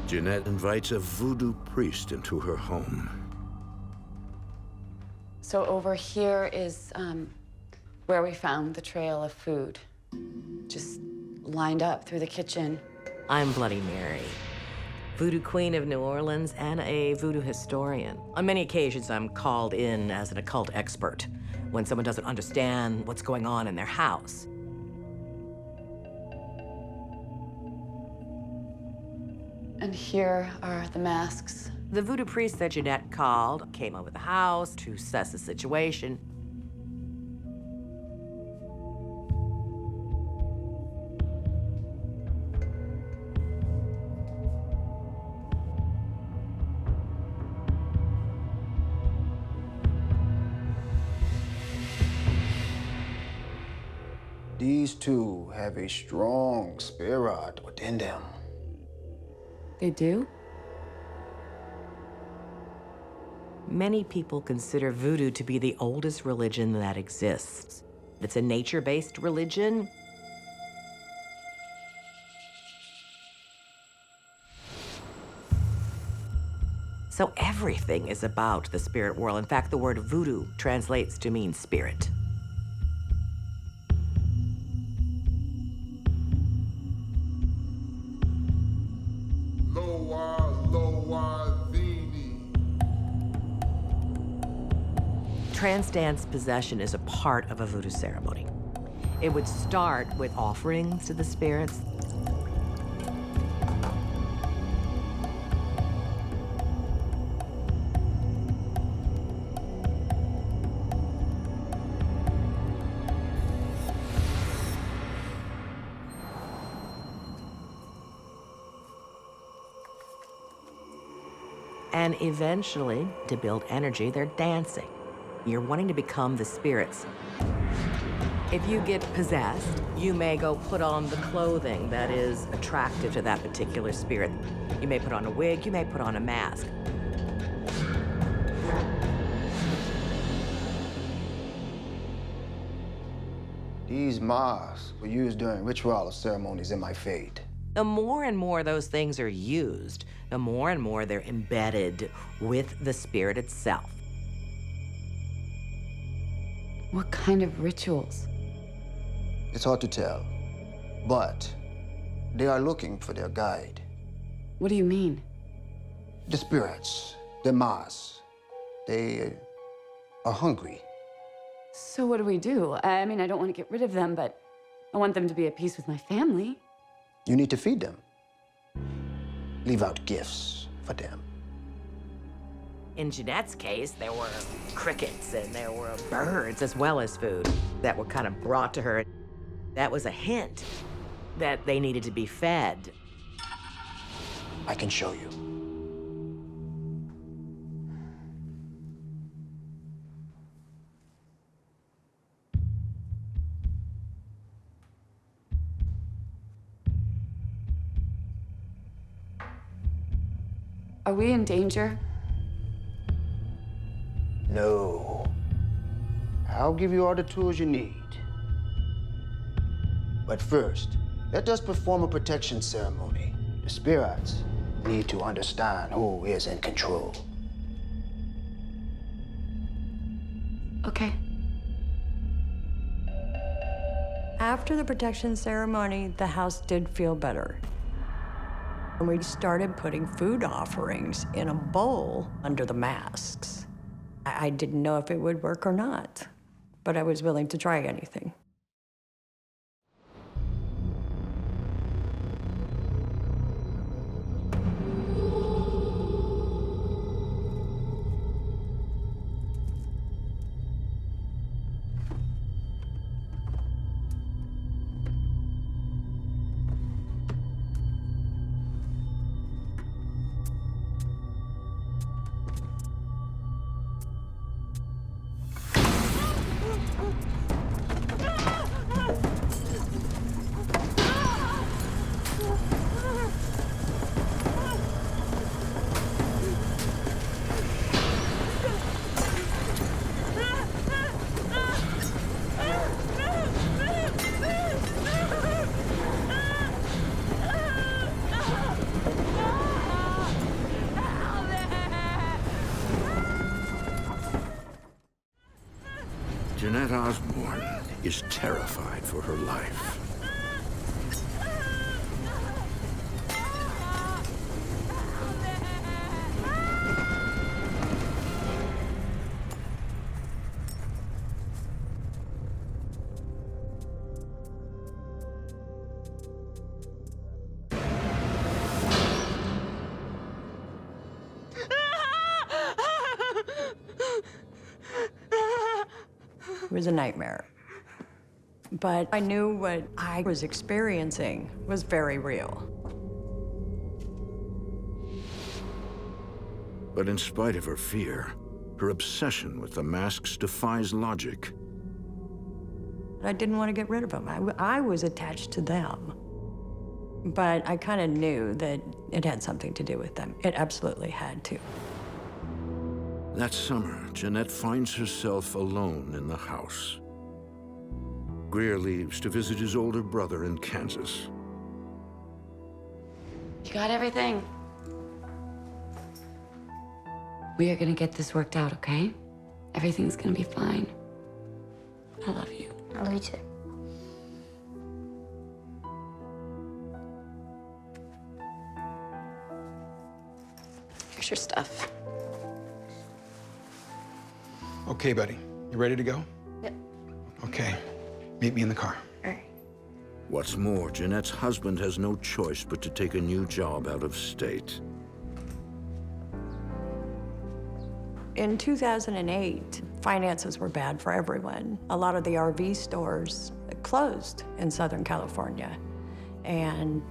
Jeanette invites a voodoo priest into her home. So over here is where we found the trail of food, just lined up through the kitchen. I'm Bloody Mary, voodoo queen of New Orleans and a voodoo historian. On many occasions, I'm called in as an occult expert when someone doesn't understand what's going on in their house. And here are the masks. The voodoo priest that Jeanette called came over the house to assess the situation. These two have a strong spirit within them. They do? Many people consider voodoo to be the oldest religion that exists. It's a nature-based religion. So everything is about the spirit world. In fact, the word voodoo translates to mean spirit. Trance dance possession is a part of a voodoo ceremony. It would start with offerings to the spirits. And eventually, to build energy, they're dancing. You're wanting to become the spirits. If you get possessed, you may go put on the clothing that is attractive to that particular spirit. You may put on a wig, you may put on a mask. These masks were used during ritual ceremonies in my faith. The more and more those things are used, the more and more they're embedded with the spirit itself. What kind of rituals? It's hard to tell, but they are looking for their guide. What do you mean? The spirits, the masks, they are hungry. So what do we do? I mean, I don't want to get rid of them, but I want them to be at peace with my family. You need to feed them. Leave out gifts for them. In Jeanette's case, there were crickets and there were birds as well as food that were kind of brought to her. That was a hint that they needed to be fed. I can show you. Are we in danger? No. I'll give you all the tools you need. But first, let us perform a protection ceremony. The spirits need to understand who is in control. Okay. After the protection ceremony, the house did feel better. And we started putting food offerings in a bowl under the masks. I didn't know if it would work or not, but I was willing to try anything. Jeanette Osborne is terrified for her life. It was a nightmare. But I knew what I was experiencing was very real. But in spite of her fear, her obsession with the masks defies logic. I didn't want to get rid of them. I was attached to them. But I kind of knew that it had something to do with them. It absolutely had to. That summer, Jeanette finds herself alone in the house. Greer leaves to visit his older brother in Kansas. You got everything? We are gonna get this worked out, okay? Everything's gonna be fine. I love you. I love you too. Here's your stuff. Okay, buddy. You ready to go? Yep. Okay. Meet me in the car. All right. What's more, Jeanette's husband has no choice but to take a new job out of state. In 2008, finances were bad for everyone. A lot of the RV stores closed in Southern California. And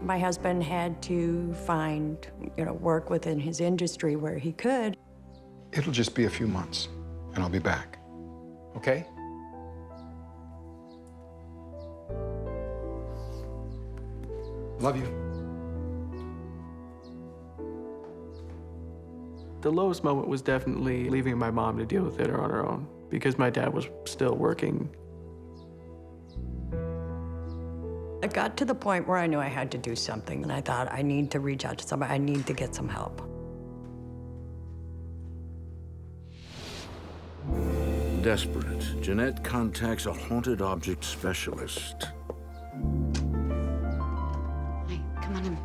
my husband had to find, work within his industry where he could. It'll just be a few months, and I'll be back. Okay? Love you. The lowest moment was definitely leaving my mom to deal with it on her own, because my dad was still working. It got to the point where I knew I had to do something, and I thought, I need to reach out to somebody. I need to get some help. Desperate, Jeanette contacts a haunted object specialist. Come on in.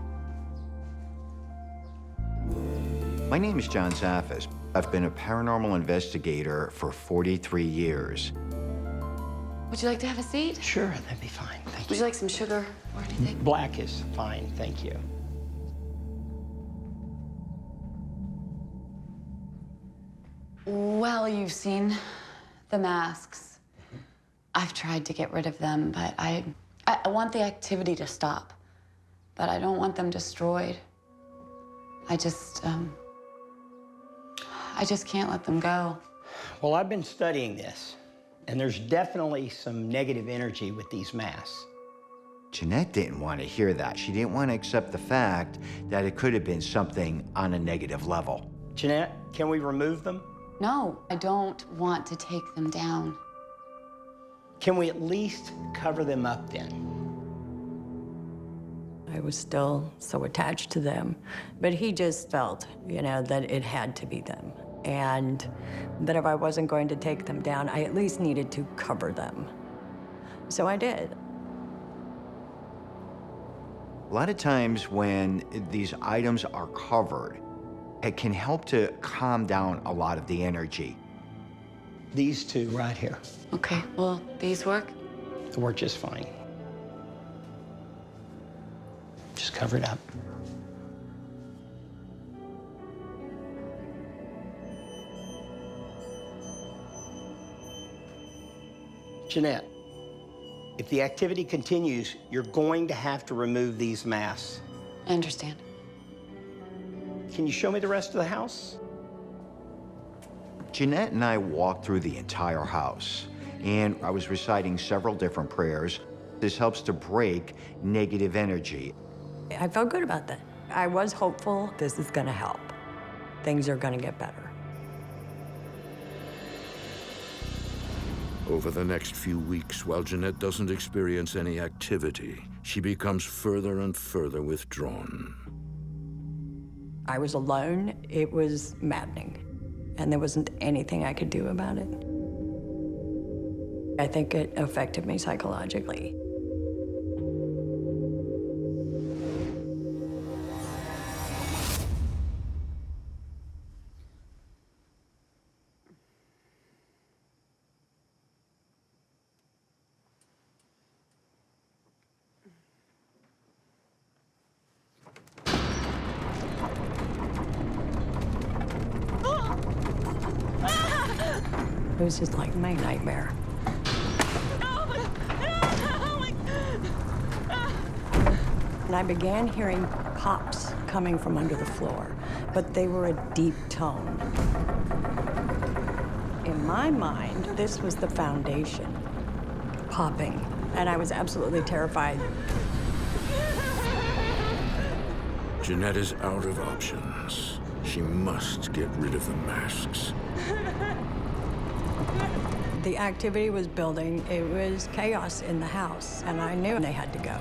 My name is John Zaffis. I've been a paranormal investigator for 43 years. Would you like to have a seat? Sure, that'd be fine, thank you. Would you like some sugar or anything? Black is fine, thank you. Well, you've seen the masks. I've tried to get rid of them, but I want the activity to stop, but I don't want them destroyed. I just can't let them go. Well, I've been studying this, and there's definitely some negative energy with these masks. Jeanette didn't want to hear that. She didn't want to accept the fact that it could have been something on a negative level. Jeanette, can we remove them? No, I don't want to take them down. Can we at least cover them up then? I was still so attached to them, but he just felt, that it had to be them. And that if I wasn't going to take them down, I at least needed to cover them. So I did. A lot of times when these items are covered, it can help to calm down a lot of the energy. These two right here. Okay, well, these work? They work just fine. Just cover it up. Jeanette, if the activity continues, you're going to have to remove these masks. I understand. Can you show me the rest of the house? Jeanette and I walked through the entire house, and I was reciting several different prayers. This helps to break negative energy. I felt good about that. I was hopeful this is gonna help. Things are gonna get better. Over the next few weeks, while Jeanette doesn't experience any activity, she becomes further and further withdrawn. I was alone. It was maddening, and there wasn't anything I could do about it. I think it affected me psychologically. It was just like my nightmare. And I began hearing pops coming from under the floor, but they were a deep tone. In my mind, this was the foundation popping, and I was absolutely terrified. Jeanette is out of options. She must get rid of the masks. The activity was building. It was chaos in the house, and I knew they had to go.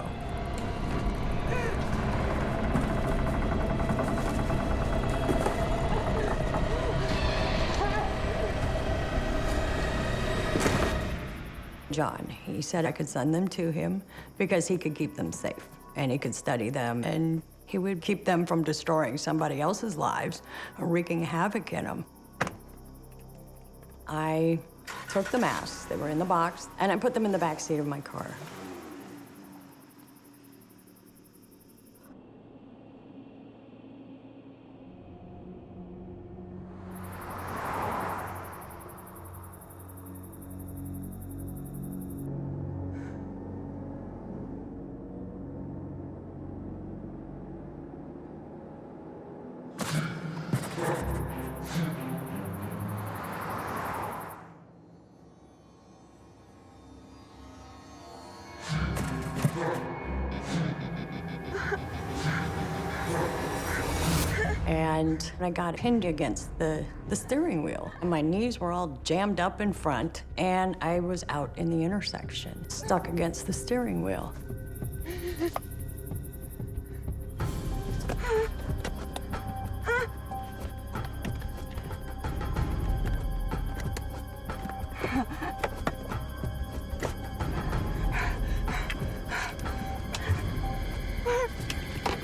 John, he said I could send them to him because he could keep them safe, and he could study them, and he would keep them from destroying somebody else's lives or wreaking havoc in them. I took the masks, they were in the box, and I put them in the back seat of my car. And I got pinned against the steering wheel. And my knees were all jammed up in front, and I was out in the intersection, stuck against the steering wheel.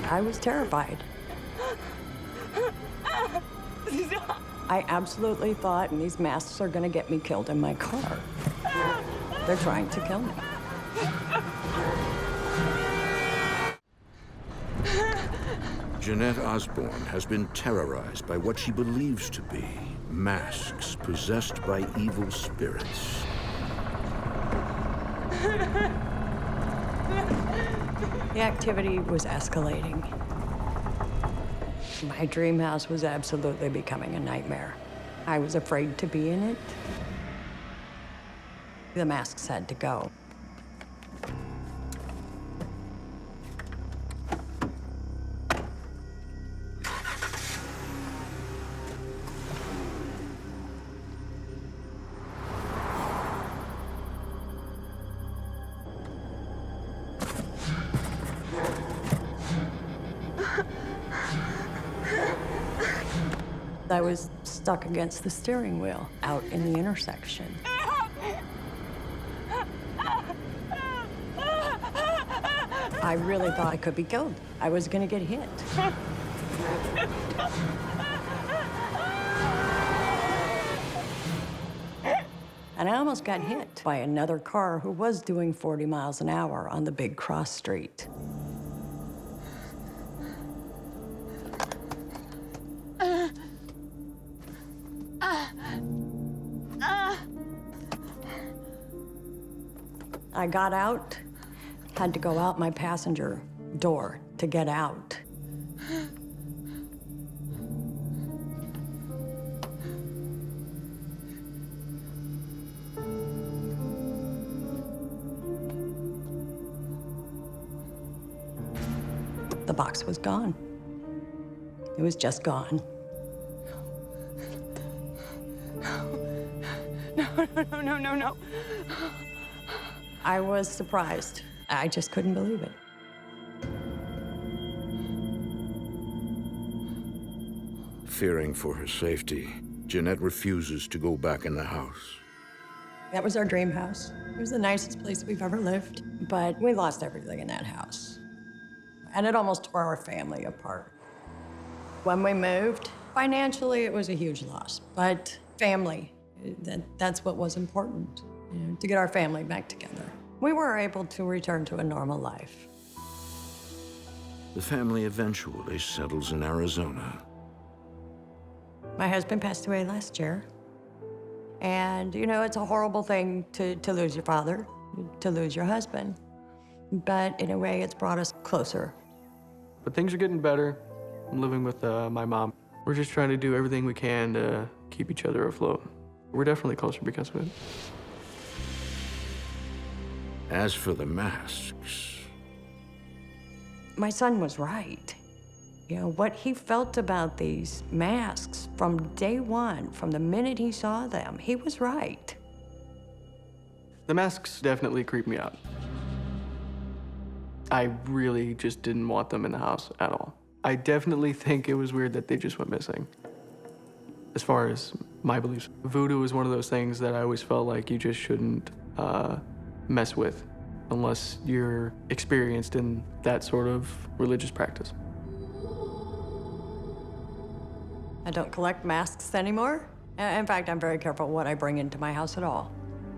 I was terrified. I absolutely thought these masks are gonna get me killed in my car. They're trying to kill me. Jeanette Osborne has been terrorized by what she believes to be masks possessed by evil spirits. The activity was escalating. My dream house was absolutely becoming a nightmare. I was afraid to be in it. The masks had to go. I was stuck against the steering wheel, out in the intersection. I really thought I could be killed. I was gonna get hit. And I almost got hit by another car who was doing 40 miles an hour on the big cross street. I got out, had to go out my passenger door to get out. The box was gone. It was just gone. No. I was surprised. I just couldn't believe it. Fearing for her safety, Jeanette refuses to go back in the house. That was our dream house. It was the nicest place we've ever lived, but we lost everything in that house. And it almost tore our family apart. When we moved, financially, it was a huge loss, but family, that's what was important, you know, to get our family back together. We were able to return to a normal life. The family eventually settles in Arizona. My husband passed away last year. And, you know, it's a horrible thing to lose your father, to lose your husband. But in a way, it's brought us closer. But things are getting better. I'm living with my mom. We're just trying to do everything we can to keep each other afloat. We're definitely closer because of it. As for the masks, my son was right. You know, what he felt about these masks from day one, from the minute he saw them, he was right. The masks definitely creep me out. I really just didn't want them in the house at all. I definitely think it was weird that they just went missing. As far as my beliefs, voodoo is one of those things that I always felt like you just shouldn't mess with unless you're experienced in that sort of religious practice. I don't collect masks anymore. In fact, I'm very careful what I bring into my house at all.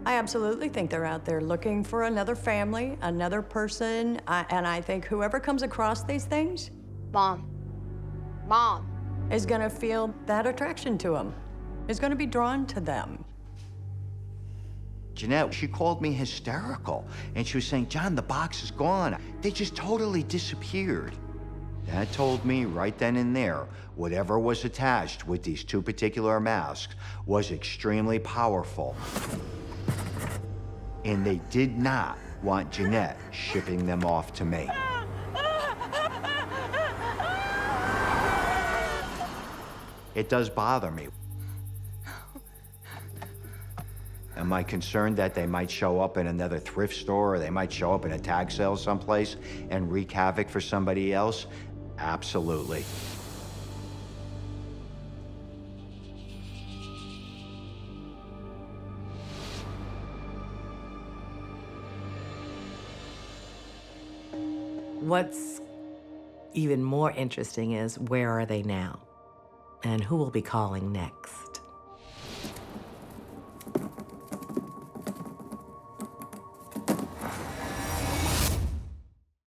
I absolutely think they're out there looking for another family, another person, and I think whoever comes across these things, Mom, is gonna feel that attraction to them, is gonna be drawn to them. Jeanette, she called me hysterical, and she was saying, John, the box is gone. They just totally disappeared. That told me right then and there, whatever was attached with these two particular masks was extremely powerful. And they did not want Jeanette shipping them off to me. It does bother me. Am I concerned that they might show up in another thrift store or they might show up in a tag sale someplace and wreak havoc for somebody else? Absolutely. What's even more interesting is where are they now? And who will be calling next?